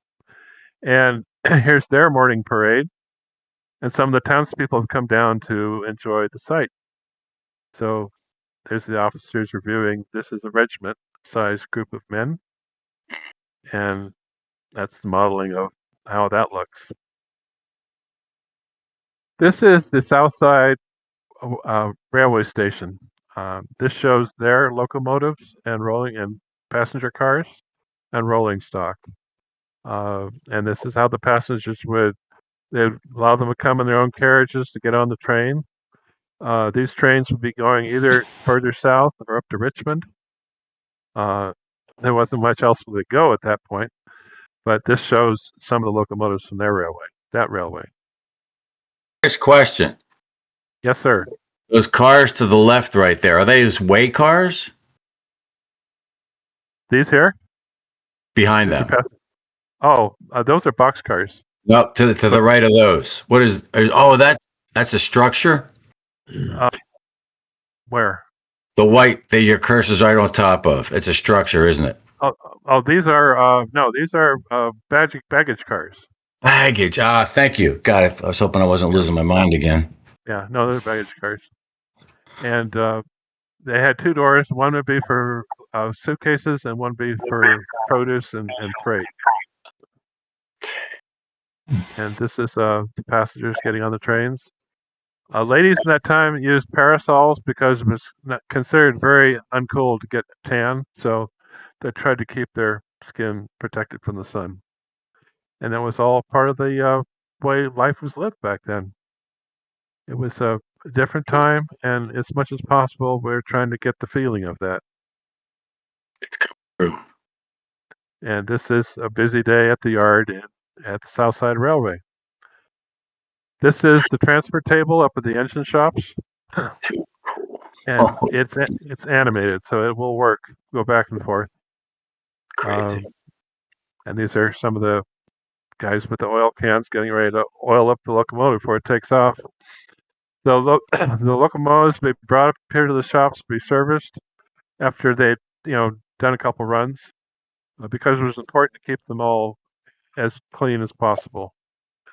And here's their morning parade. And some of the townspeople have come down to enjoy the sight. So there's the officers reviewing. This is a regiment-sized group of men. And that's the modeling of how that looks. This is the South Side railway station. This shows their locomotives and rolling and passenger cars and rolling stock. And this is how the passengers they'd allow them to come in their own carriages to get on the train. These trains would be going either further south or up to Richmond. There wasn't much else to go at that point, but this shows some of the locomotives from that railway. Next question. Yes, sir. Those cars to the left right there, are they just way cars? These here? Behind them. Those are boxcars. No, to the right of those. What is that's a structure? Where? The white that your cursor's right on top of. It's a structure, isn't it? These are baggage cars. Baggage. Thank you. Got it. I was hoping I wasn't losing my mind again. Yeah, no, they're baggage cars. And they had two doors. One would be for suitcases and one would be for produce and freight. And this is the passengers getting on the trains. Ladies in that time used parasols because it was considered very uncool to get tan. So they tried to keep their skin protected from the sun. And that was all part of the way life was lived back then. It was a different time, and as much as possible, we're trying to get the feeling of that. It's true. And this is a busy day at the yard at the South Side Railway. This is the transfer table up at the engine shops, and it's animated, so it will work, go back and forth. Crazy. And these are some of the guys with the oil cans getting ready to oil up the locomotive before it takes off. The locomotives be brought up here to the shops to be serviced after they'd done a couple runs, because it was important to keep them all as clean as possible,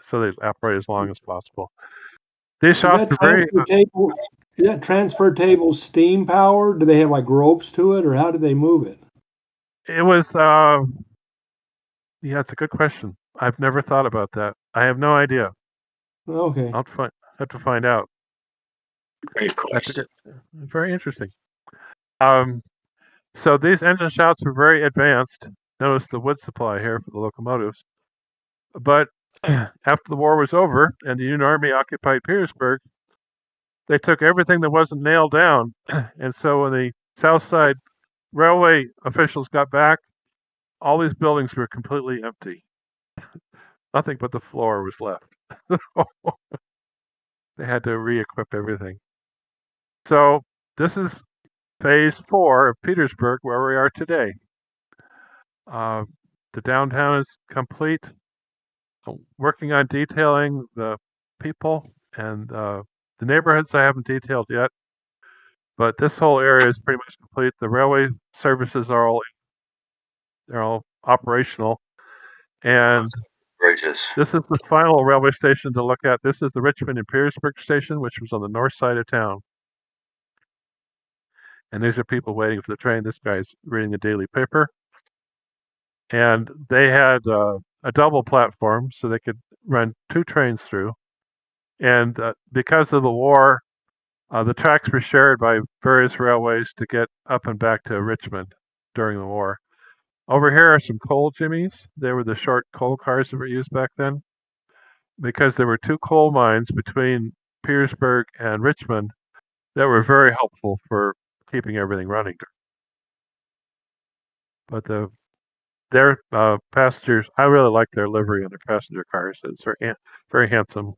so they operate as long as possible. These shops are very. Is that transfer table steam powered? Do they have like ropes to it, or how do they move it? It was. Yeah, it's a good question. I've never thought about that. I have no idea. Okay. I'll have to find out. Great question. Very interesting. So these engine shops were very advanced. Notice the wood supply here for the locomotives. But after the war was over and the Union Army occupied Petersburg, they took everything that wasn't nailed down. And so when the South Side Railway officials got back, all these buildings were completely empty. Nothing but the floor was left. They had to re-equip everything. So this is phase 4 of Petersburg, where we are today. The downtown is complete. working on detailing the people and the neighborhoods I haven't detailed yet. But this whole area is pretty much complete. The railway services are all operational, and Gracious. this is the final railway station to look at. This is the Richmond and Petersburg station, which was on the north side of town. And these are people waiting for the train. This guy's reading the daily paper. And they had a double platform, so they could run 2 trains through. And because of the war, the tracks were shared by various railways to get up and back to Richmond during the war. Over here are some coal jimmies. They were the short coal cars that were used back then. Because there were 2 coal mines between Petersburg and Richmond that were very helpful for keeping everything running. But their passengers, I really like their livery on their passenger cars. It's very handsome.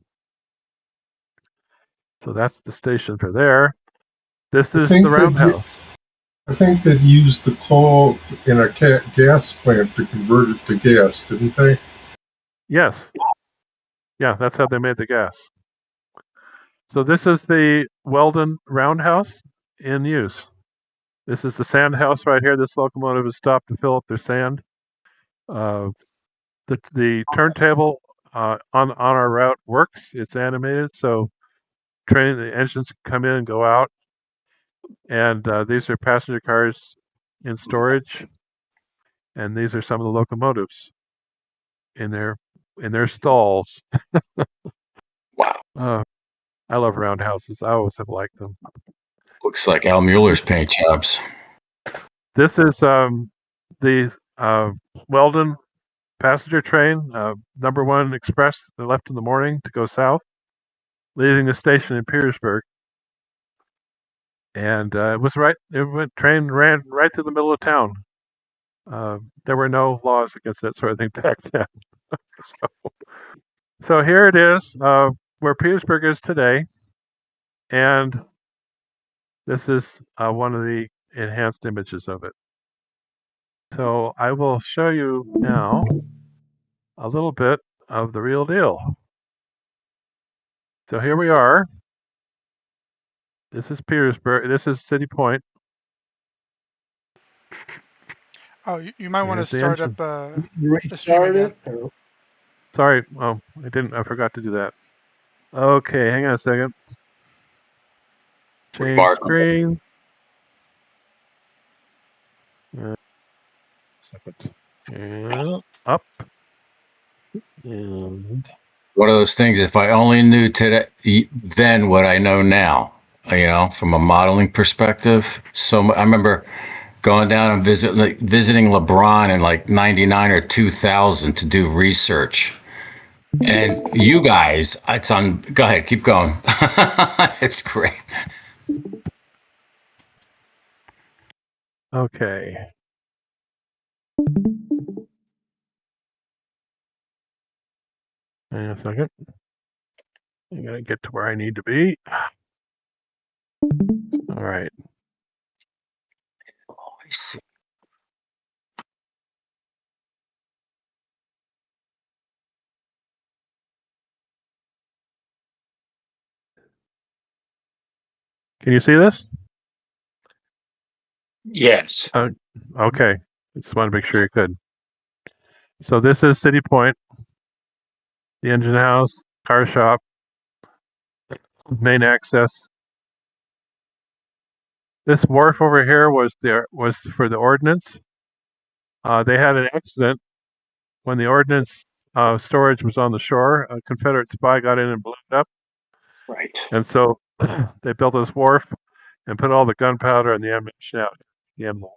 So that's the station for there. This is the roundhouse. I think they used the coal in a gas plant to convert it to gas, didn't they? Yes. Yeah, that's how they made the gas. So this is the Weldon roundhouse in use. This is the sand house right here. This locomotive is stopped to fill up their sand. The turntable on our route works. It's animated, so the engines come in and go out. And these are passenger cars in storage, and these are some of the locomotives in their stalls. Wow. I love roundhouses. I always have liked them. Looks like Al Mueller's paint jobs. This is the Weldon passenger train, number 1 express. They left in the morning to go south, leaving the station in Petersburg. And train ran right through the middle of town. There were no laws against that sort of thing back then. So here it is, where Petersburg is today. And this is one of the enhanced images of it. So I will show you now a little bit of the real deal. So here we are. This is Petersburg. This is City Point. Oh, you might want to start up the stream again. Sorry. Oh, I didn't. I forgot to do that. Okay, hang on a second. Change screen. Second. And up. And One of those things, if I only knew today, then what I know now, from a modeling perspective. So I remember going down and visiting LeBron in like 99 or 2000 to do research. And you guys, go ahead, keep going. It's great. okay. Hang on a second. I gotta get to where I need to be. All right. Oh, I see. Can you see this? Yes. Okay. Just want to make sure you could. So this is City Point, the engine house, car shop, main access. This wharf over here was for the ordnance. They had an accident when the ordnance storage was on the shore. A Confederate spy got in and blew it up. Right. And so they built this wharf and put all the gunpowder and the ammunition out at the end of the wharf.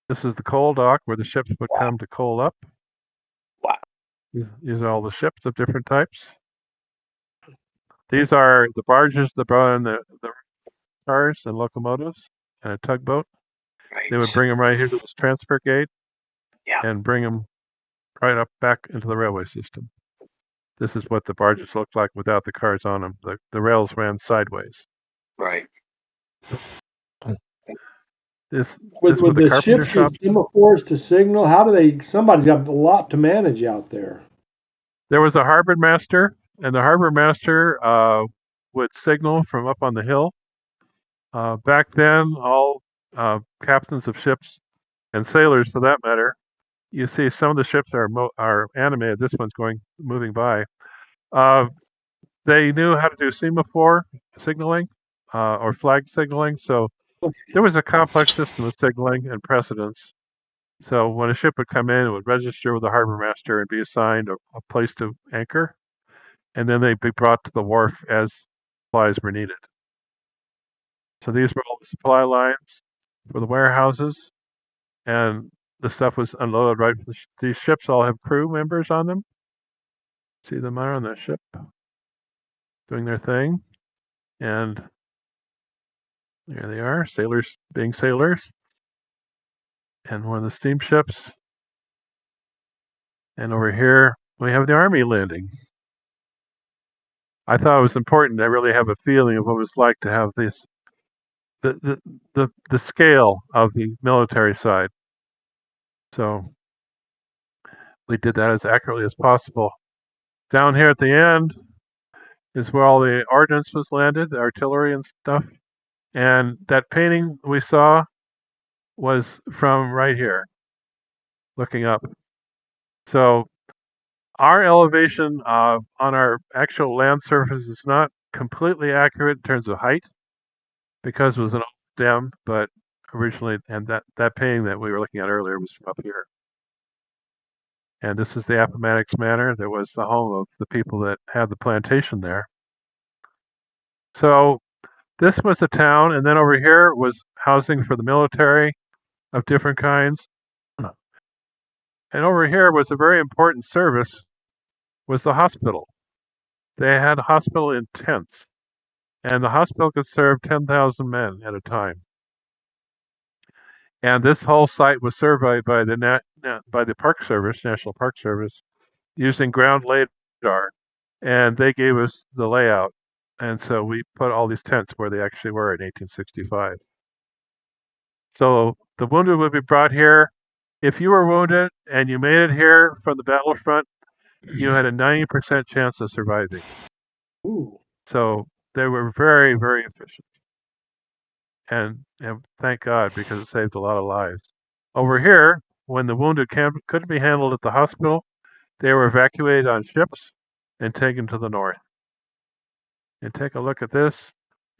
This is the coal dock where the ships would come to coal up. Wow. These are all the ships of different types. These are the barges that brought in the cars and locomotives and a tugboat. Right. They would bring them right here to this transfer gate. Yeah. And bring them right up back into the railway system. This is what the barges looked like without the cars on them. The rails ran sideways. Right. This With was the ships use semaphores to signal. How do they? Somebody's got a lot to manage out there. There was a harbor master, and the harbor master would signal from up on the hill. Back then, all captains of ships and sailors, for that matter, you see some of the ships are animated. This one's moving by. They knew how to do semaphore signaling or flag signaling, so there was a complex system of signaling and precedence. So when a ship would come in, it would register with the harbor master and be assigned a place to anchor, and then they'd be brought to the wharf as supplies were needed. So these were all the supply lines for the warehouses, and the stuff was unloaded right. These ships all have crew members on them. See them there on the ship doing their thing, and there they are, sailors being sailors, and one of the steamships. And over here we have the Army landing. I thought it was important to really have a feeling of what it was like to have this, the scale of the military side. So we did that as accurately as possible. Down here at the end is where all the ordnance was landed, the artillery and stuff. And that painting we saw was from right here, looking up. So our elevation on our actual land surface is not completely accurate in terms of height because it was an old dam, but originally, and that painting that we were looking at earlier was from up here. And this is the Appomattox Manor that was the home of the people that had the plantation there. So this was the town, and then over here was housing for the military of different kinds. And over here was a very important service, was the hospital. They had a hospital in tents, and the hospital could serve 10,000 men at a time. And this whole site was surveyed by the Park Service, National Park Service, using ground radar, and they gave us the layout. And so we put all these tents where they actually were in 1865. So the wounded would be brought here. If you were wounded and you made it here from the battlefront, you had a 90% chance of surviving. Ooh. So they were very, very efficient. And thank God, because it saved a lot of lives. Over here, when the wounded couldn't be handled at the hospital, they were evacuated on ships and taken to the north. And take a look at this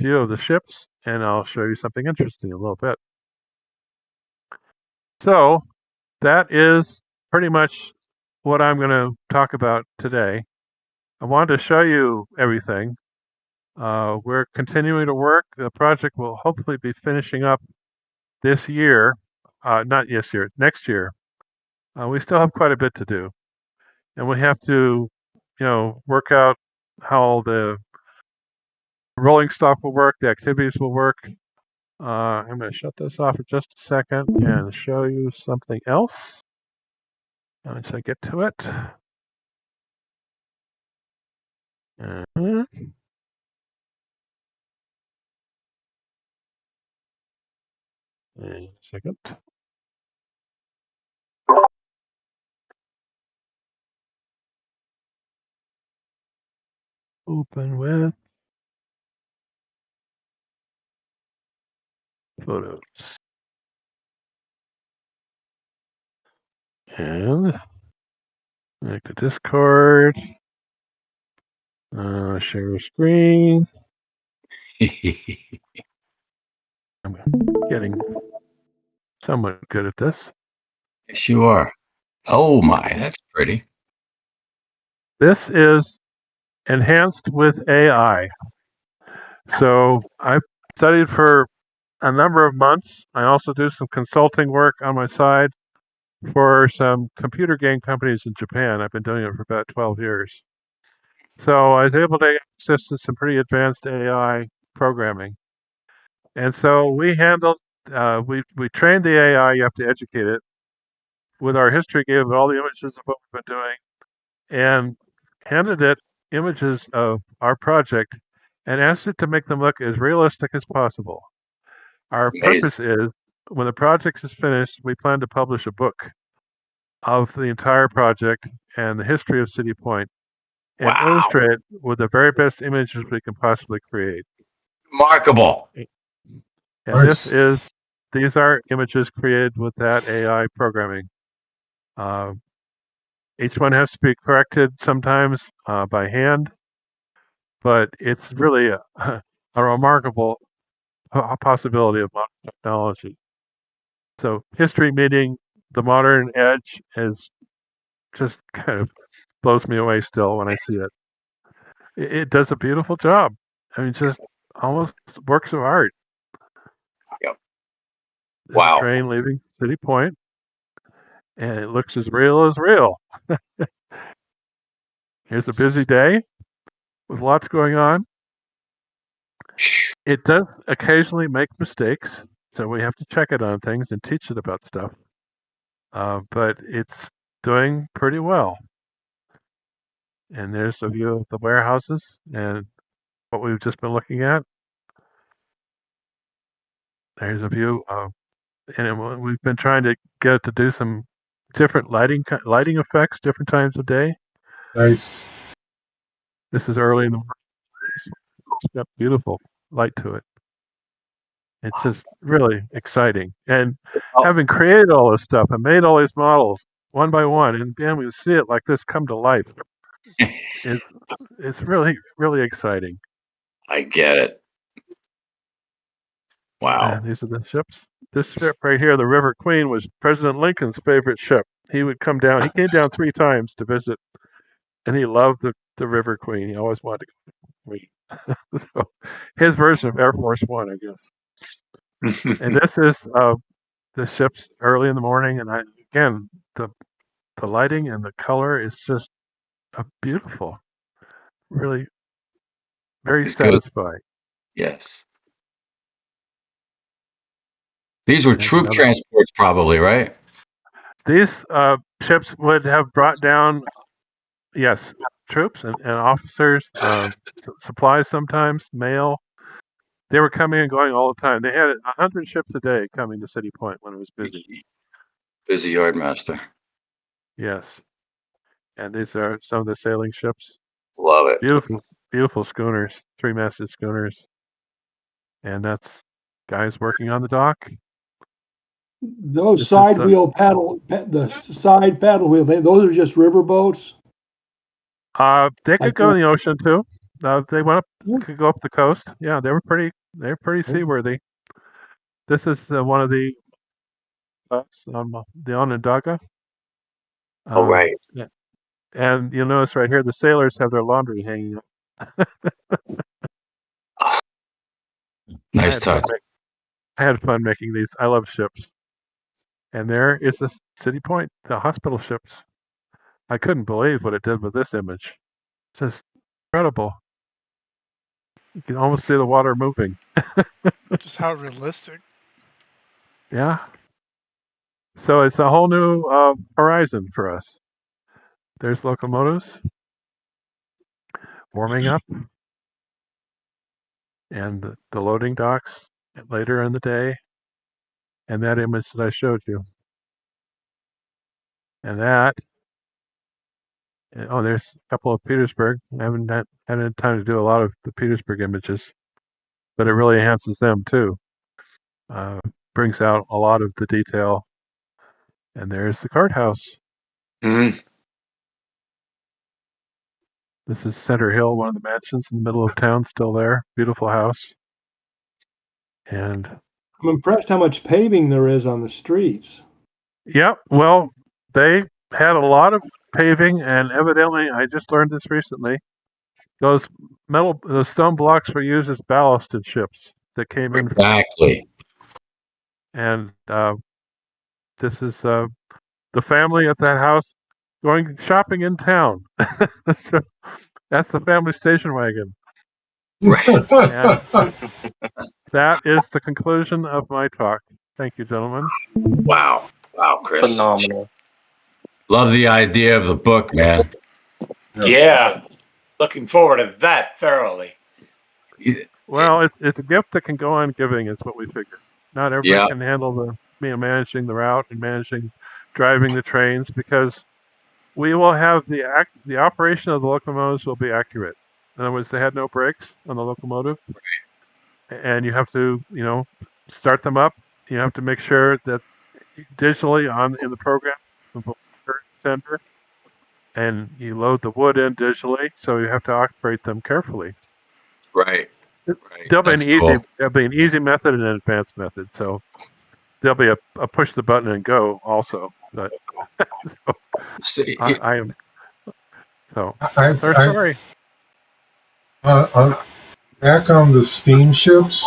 view of the ships, and I'll show you something interesting in a little bit. So that is pretty much what I'm going to talk about today. I wanted to show you everything. We're continuing to work. The project will hopefully be finishing up this year, not this year, next year. We still have quite a bit to do, and we have to, work out how the rolling stock will work, the activities will work. I'm going to shut this off for just a second and show you something else. Once I get to it. A second. Open with photos. And make the Discord. Share screen. I'm getting somewhat good at this. Yes, you are. Oh my, that's pretty. This is enhanced with AI. So I've studied for a number of months. I also do some consulting work on my side for some computer game companies in Japan. I've been doing it for about 12 years. So I was able to access to some pretty advanced AI programming. And so we handled, we trained the AI, you have to educate it, with our history, gave it all the images of what we've been doing, and handed it images of our project and asked it to make them look as realistic as possible. Our purpose is, when the project is finished, we plan to publish a book of the entire project and the history of City Point and illustrate with the very best images we can possibly create. Remarkable. And Nice. these are images created with that AI programming. Each one has to be corrected sometimes by hand, but it's really a remarkable possibility of modern technology. So history meeting the modern edge is just kind of blows me away still when I see it. It does a beautiful job. I mean, just almost works of art. Yep. This Wow. train leaving City Point, and it looks as real as real. Here's a busy day with lots going on. It does occasionally make mistakes, so we have to check it on things and teach it about stuff. But it's doing pretty well. And there's a view of the warehouses and what we've just been looking at. There's a view of, and we've been trying to get it to do some different lighting effects, different times of day. Nice. This is early in the morning. It's got beautiful light to it. It's just really exciting. And having created all this stuff and made all these models one by one, and then we see it like this come to life. It's really, really exciting. I get it. Wow. And these are the ships. This ship right here, the River Queen, was President Lincoln's favorite ship. He would come down. He came down 3 times to visit, and he loved the River Queen. He always wanted to go to the Queen. So his version of Air Force One, I guess. And this is the ships early in the morning, and again the lighting and the color is just beautiful. Really, very It's good. satisfying. Yes. These were troop transports, probably, right? These ships would have brought down, yes, troops and officers, supplies sometimes, mail. They were coming and going all the time. They had 100 ships a day coming to City Point when it was busy. Busy yardmaster. Yes. And these are some of the sailing ships. Love it. Beautiful, beautiful schooners, 3-masted schooners. And that's guys working on the dock. Those side wheel paddle, the side paddle wheel, those are just river boats. They could go in the ocean too. They went up, could go up the coast. Yeah, they're pretty seaworthy. This is one of the on the Onondaga. Oh, right. Yeah. And you'll notice right here, the sailors have their laundry hanging up. Nice touch. I had fun making these. I love ships. And there is the City Point, the hospital ships. I couldn't believe what it did with this image. It's just incredible. You can almost see the water moving. Just how realistic. Yeah. So it's a whole new horizon for us. There's locomotives warming up, and the loading docks later in the day, and that image that I showed you. And that, there's a couple of Petersburg. I haven't had time to do a lot of the Petersburg images, but it really enhances them too. Brings out a lot of the detail. And there's the courthouse. Mm-hmm. This is Center Hill, one of the mansions in the middle of town, still there. Beautiful house. And I'm impressed how much paving there is on the streets. yeah, well, they had a lot of paving, and evidently, I just learned this recently. Those stone blocks were used as ballast in ships that came in. Exactly. And this is the family at that house going shopping in town. So that's the family station wagon. And that is the conclusion of my talk. Thank you, gentlemen. Wow, Chris. Phenomenal. Love the idea of the book, man. Yeah. Looking forward to that thoroughly. Well, it's a gift that can go on giving, is what we figure. Not everybody can handle managing the route and driving the trains, because we will have the operation of the locomotives will be accurate. In other words, they had no brakes on the locomotive, and you have to, start them up. You have to make sure that digitally in the program, the center, and you load the wood in digitally, so you have to operate them carefully. Right. There'll be That's an easy method and an advanced method. So there'll be a push the button and go also. But So, I am. So I, that's our I, story. back on the steamships,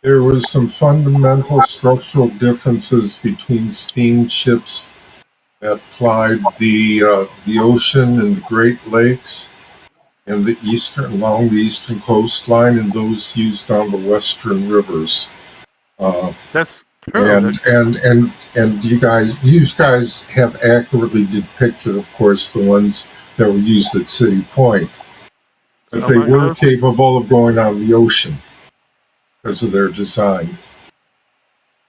there was some fundamental structural differences between steamships that plied the ocean and the Great Lakes and along the eastern coastline, and those used on the western rivers. That's true. And you guys have accurately depicted, of course, the ones that were used at City Point, but they weren't capable of going on the ocean because of their design.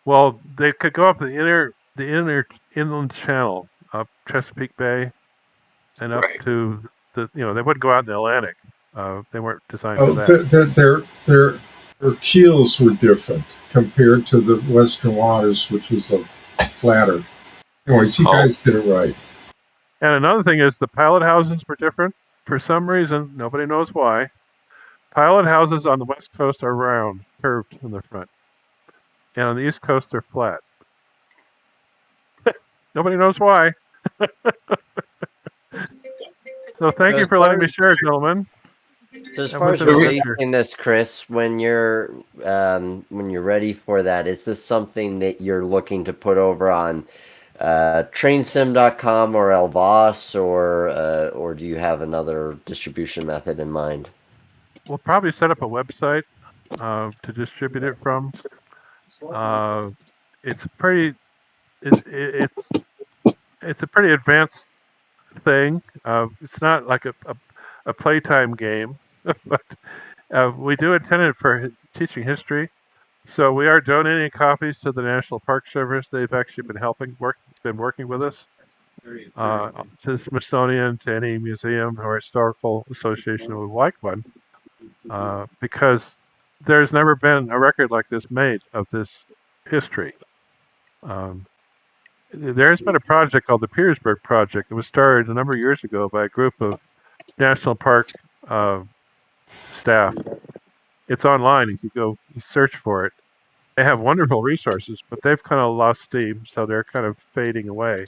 Well, they could go up the inland channel, up Chesapeake Bay, and up to they wouldn't go out in the Atlantic. They weren't designed for that. Their keels were different compared to the Western Waters, which was a flatter. Anyways, you guys did it right. And another thing is the pilot houses were different. For some reason, nobody knows why. Pilot houses on the West Coast are round, curved in the front. And on the East Coast, they're flat. Nobody knows why. So thank you for letting me share, gentlemen. So as far as releasing this, Chris, when you're ready for that, is this something that you're looking to put over on trainsim.com or Elvas, or do you have another distribution method in mind? We'll probably set up a website to distribute it from. It's a pretty advanced thing. It's not like a playtime game, but we do intend it for teaching history. So we are donating copies to the National Park Service. They've actually been working with us. To the Smithsonian, to any museum or historical association who would like one, because there's never been a record like this made of this history. There's been a project called the Petersburg Project. It was started a number of years ago by a group of National Park staff. It's online. You go search for it. They have wonderful resources, but they've kind of lost steam, so they're kind of fading away.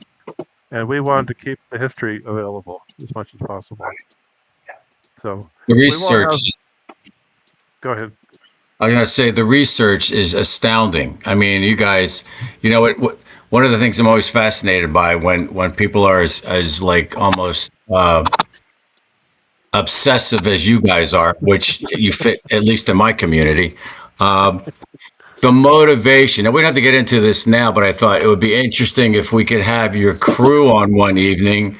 And we wanted to keep the history available as much as possible. So the research. Go ahead. I was going to say the research is astounding. I mean, you guys, one of the things I'm always fascinated by when people are as like almost obsessive as you guys are, which you fit at least in my community. The motivation, and we don't have to get into this now, but I thought it would be interesting if we could have your crew on one evening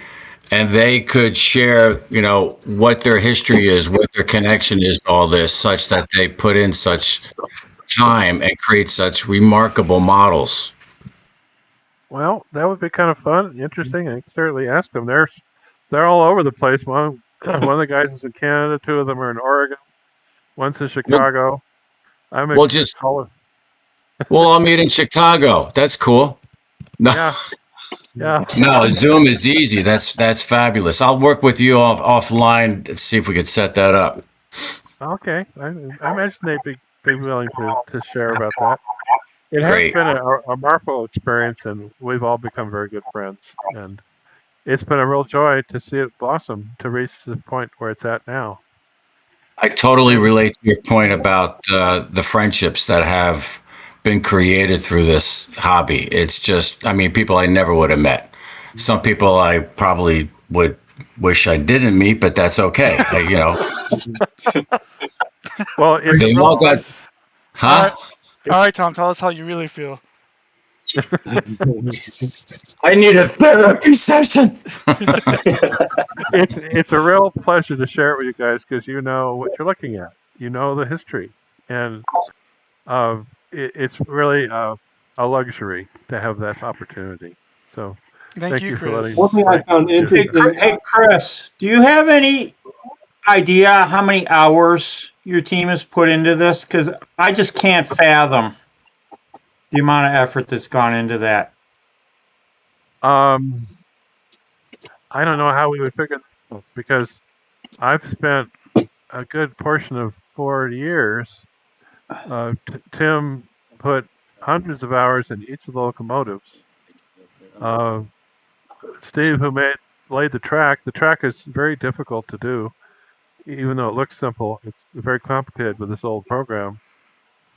and they could share, what their history is, what their connection is to all this, such that they put in such time and create such remarkable models. Well, that would be kind of fun, interesting, and certainly ask them. They're all over the place. One of the guys is in Canada, two of them are in Oregon, one's in Chicago. I'll meet in Chicago. That's cool. No. Yeah. No, Zoom is easy. That's fabulous. I'll work with you offline to see if we could set that up. Okay. I imagine they'd be willing to share about that. It has been a remarkable experience, and we've all become very good friends. And it's been a real joy to see it blossom to reach the point where it's at now. I totally relate to your point about the friendships that have been created through this hobby. It's just, people I never would have met. Some people I probably would wish I didn't meet, but that's okay. Well, they all got, huh? All right, Tom, tell us how you really feel. I need a therapy session. It's a real pleasure to share it with you guys because you know what you're looking at. You know the history, and it's really a luxury to have that opportunity. So Thank you, for letting Chris. One thing I found interesting. Hey, Chris, do you have any idea how many hours your team has put into this? Because I just can't fathom the amount of effort that's gone into that. I don't know how we would figure that out because I've spent a good portion of 4 years. Tim put hundreds of hours in each of the locomotives. Steve, who laid the track is very difficult to do. Even though it looks simple, it's very complicated with this old program.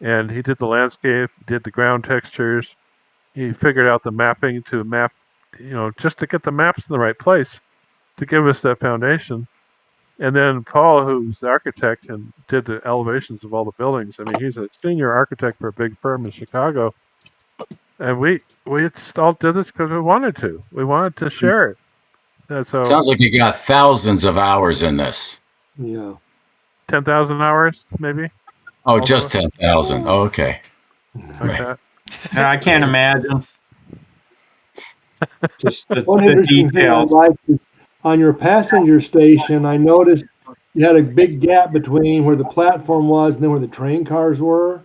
And he did the landscape, did the ground textures. He figured out the mapping to map, just to get the maps in the right place to give us that foundation. And then Paul, who's the architect and did the elevations of all the buildings. I mean, he's a senior architect for a big firm in Chicago. And we just all did this because we wanted to. We wanted to share it. And so Sounds like you got thousands of hours in this. Yeah. 10,000 hours, maybe. Oh, just 10,000. Oh, okay. Like that. Yeah, I can't imagine. Just One the interesting thing I details. liked is on your passenger station, I noticed you had a big gap between where the platform was and then where the train cars were.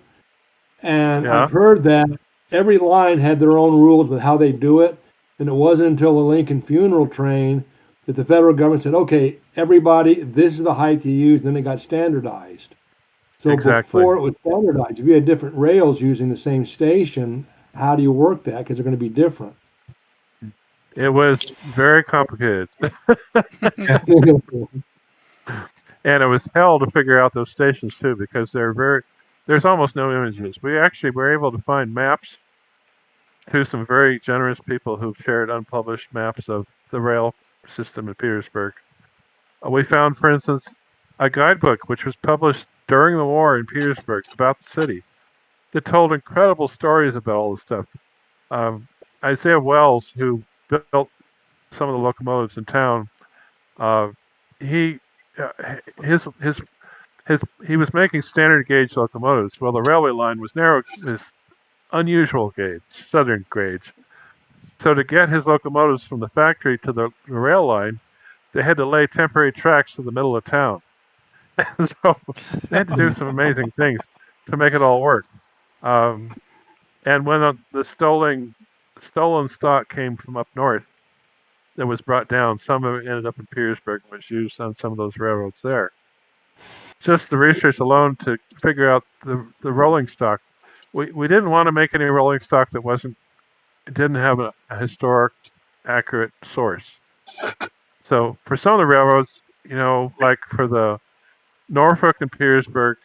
And Yeah. I've heard that every line had their own rules with how they do it. And it wasn't until the Lincoln funeral train that the federal government said, okay, everybody, this is the height you use. Then it got standardized. So Exactly. before it was standardized, if you had different rails using the same station, how do you work that? Because they're going to be different. It was very complicated. And it was hell to figure out those stations too, because there's almost no images. We actually were able to find maps to some very generous people who've shared unpublished maps of the rail system in Petersburg. We found, for instance, a guidebook which was published during the war in Petersburg about the city that told incredible stories about all this stuff. Isaiah Wells, who built some of the locomotives in town, he was making standard gauge locomotives. Well, the railway line was unusual gauge, southern gauge. So to get his locomotives from the factory to the rail line, they had to lay temporary tracks to the middle of town. So they had to do some amazing things to make it all work. And when the stolen stock came from up north, that was brought down, some of it ended up in Petersburg and was used on some of those railroads there. Just the research alone to figure out the rolling stock. We didn't want to make any rolling stock that didn't have a historic, accurate source. So for some of the railroads, like for the Norfolk and Petersburg,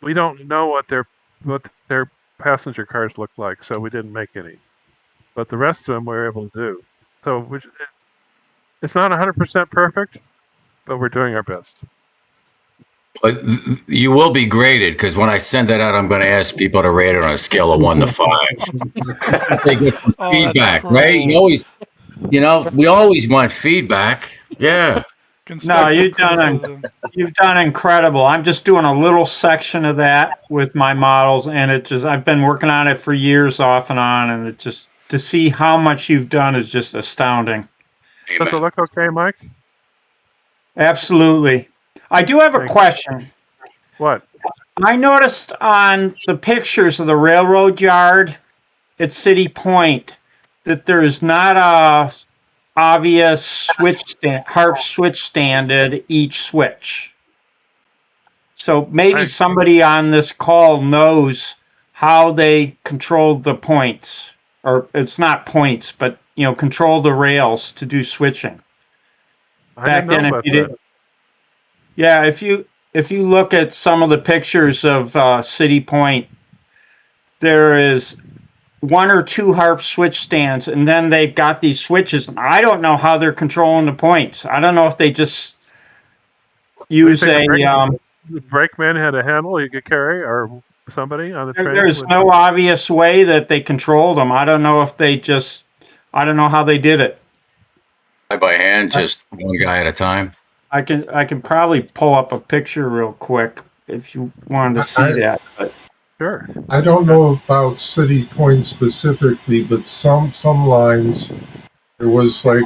we don't know what their passenger cars look like, so we didn't make any. But the rest of them we were able to do. So it's not 100% perfect, but we're doing our best. But you will be graded because when I send that out, I'm going to ask people to rate it on a scale of 1 to 5. They get some feedback, right? We always want feedback. Yeah. No, you've done incredible. I'm just doing a little section of that with my models, and I've been working on it for years off and on, and it just to see how much you've done is just astounding. Does it look okay, Mike? Absolutely. I do have a question. What? I noticed on the pictures of the railroad yard at City Point that there is not a obvious harp switch stand at each switch. So maybe somebody on this call knows how they controlled the points, or it's not points, but control the rails to do switching. Back then, if you didn't. Yeah, if you look at some of the pictures of City Point, there is 1 or 2 harp switch stands, and then they've got these switches. I don't know how they're controlling the points. I don't know if they just use the brakeman had a handle you could carry, or somebody on the train. There's no obvious way that they controlled them. I don't know if I don't know how they did it. By hand, just one guy at a time. I can probably pull up a picture real quick if you wanted to see that. But. Sure. I don't know about City Point specifically, but some lines, there was like,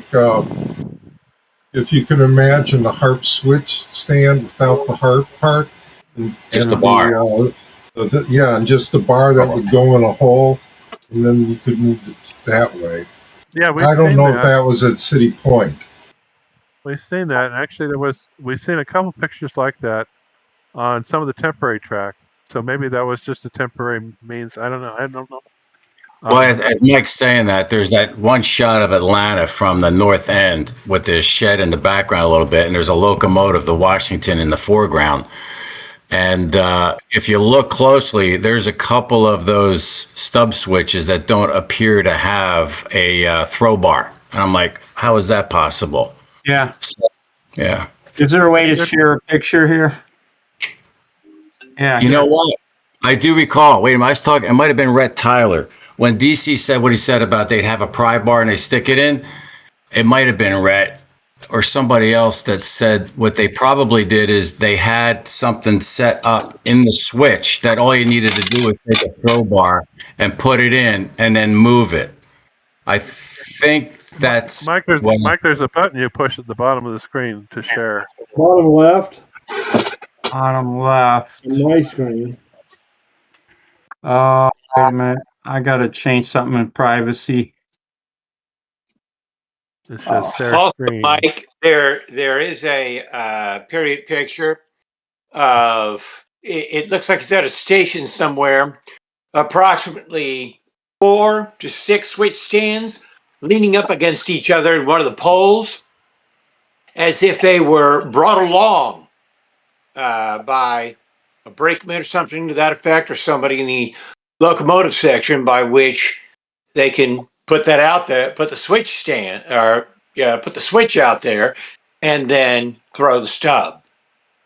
if you can imagine a harp switch stand without the harp part, Just the bar. And just the bar that would go in a hole, and then you could move it that way. Yeah, I don't know if that was at City Point. We've seen that. Actually, we've seen a couple pictures like that on some of the temporary track. So maybe that was just a temporary means. I don't know. Well, as Mike's saying that, there's that one shot of Atlanta from the north end with the shed in the background a little bit, and there's a locomotive, the Washington, in the foreground. And if you look closely, there's a couple of those stub switches that don't appear to have a throw bar. And I'm like, how is that possible? Yeah. Yeah. Is there a way to share a picture here? Yeah. You know what? I do recall. Wait a minute. I was talking. It might have been Rhett Tyler when DC said what he said about they'd have a pry bar and they stick it in. It might have been Rhett or somebody else that said what they probably did is they had something set up in the switch that all you needed to do was take a throw bar and put it in and then move it. I think that's Mike. There's a button you push at the bottom of the screen to share. Bottom left. Bottom left. My screen. Oh, wait a minute. I gotta change something in privacy. It says share Also, screen. Mike, there is a period picture of it looks like it's at a station somewhere, approximately 4 to 6 switch stands leaning up against each other in one of the poles, as if they were brought along by a brakeman or something to that effect, or somebody in the locomotive section, by which they can put that out there, put the switch stand, or put the switch out there, and then throw the stub.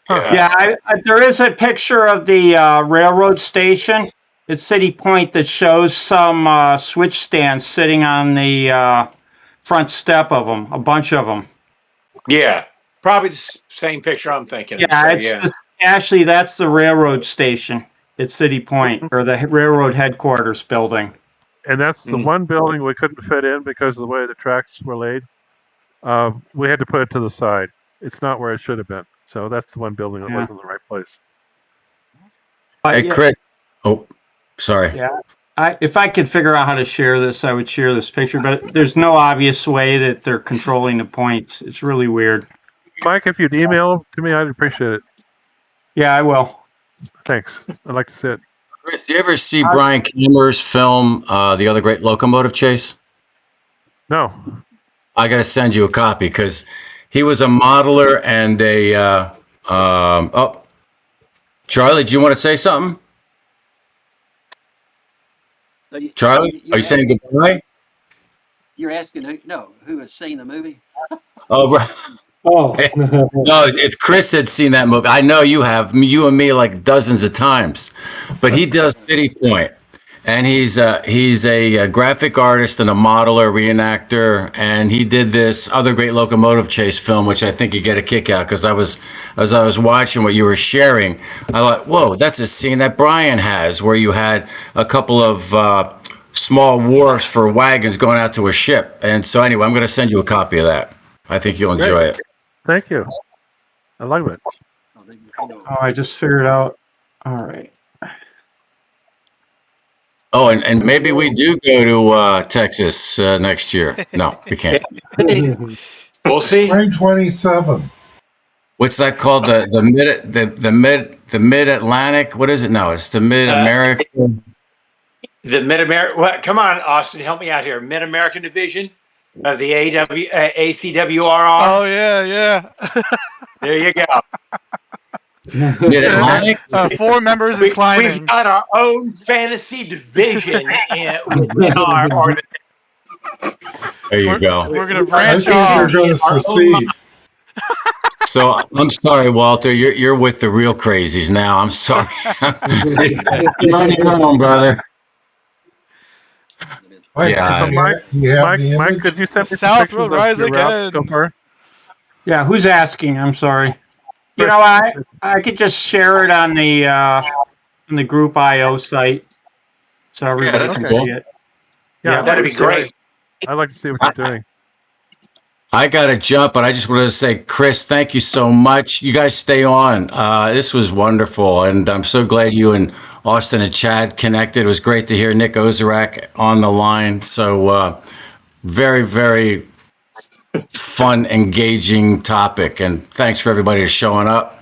Yeah, there is a picture of the railroad station at City Point that shows some switch stands sitting on the front step of them, a bunch of them. Yeah, probably the same picture I'm thinking. Yeah, actually that's the railroad station at City Point, or the railroad headquarters building. And that's the one building we couldn't fit in because of the way the tracks were laid. We had to put it to the side. It's not where it should have been. So that's the one building that wasn't in the right place. Hey, Chris. Oh, sorry. Yeah. If I could figure out how to share this, I would share this picture, but there's no obvious way that they're controlling the points. It's really weird. Mike, if you'd email to me, I'd appreciate it. Yeah, I will. Thanks. I'd like to see it. Chris, do you ever see Brian Kammer's film, The Other Great Locomotive Chase? No. I got to send you a copy because he was a modeler and a. Charlie, do you want to say something? Charlie, are you saying goodbye? You're asking who has seen the movie? Oh, right. Oh. No, if Chris had seen that movie, I know you have, you and me like dozens of times, but he does City Point, and he's a graphic artist and a modeler, reenactor, and he did this Other Great Locomotive Chase film, which I think you get a kick out because as I was watching what you were sharing, I thought, whoa, that's a scene that Brian has where you had a couple of small wharfs for wagons going out to a ship, and so anyway, I'm going to send you a copy of that. I think you'll enjoy it. Thank you. I love it. Oh, I just figured out. All right. Oh, and maybe we do go to Texas next year. No, we can't. We'll see. 927. What's that called? The mid Atlantic? What is it? No, it's the Mid American. The Mid American. What? Come on, Austin, help me out here. Mid American Division of the ACWRR. Oh yeah. There you go. Mid Atlantic. 4 members We've inclining. got our own fantasy division within our organization. There you go. We're gonna I branch think off. they're going to secede. So I'm sorry, Walter. You're with the real crazies now. I'm sorry. You're on your own, brother. Mike, Yeah. Mike, could you send me some South pictures will of rise your route again. so far? Yeah, who's asking? I'm sorry. You know, I could just share it on the in the group IO site so everybody that's can cool. see it. Yeah, Yeah. That'd be great. I'd like to see what you're doing. I got to jump, but I just wanted to say, Chris, thank you so much. You guys stay on. This was wonderful, and I'm so glad you and Austin and Chad connected. It was great to hear Nick Ozerak on the line. So very, very fun, engaging topic, and thanks for everybody showing up.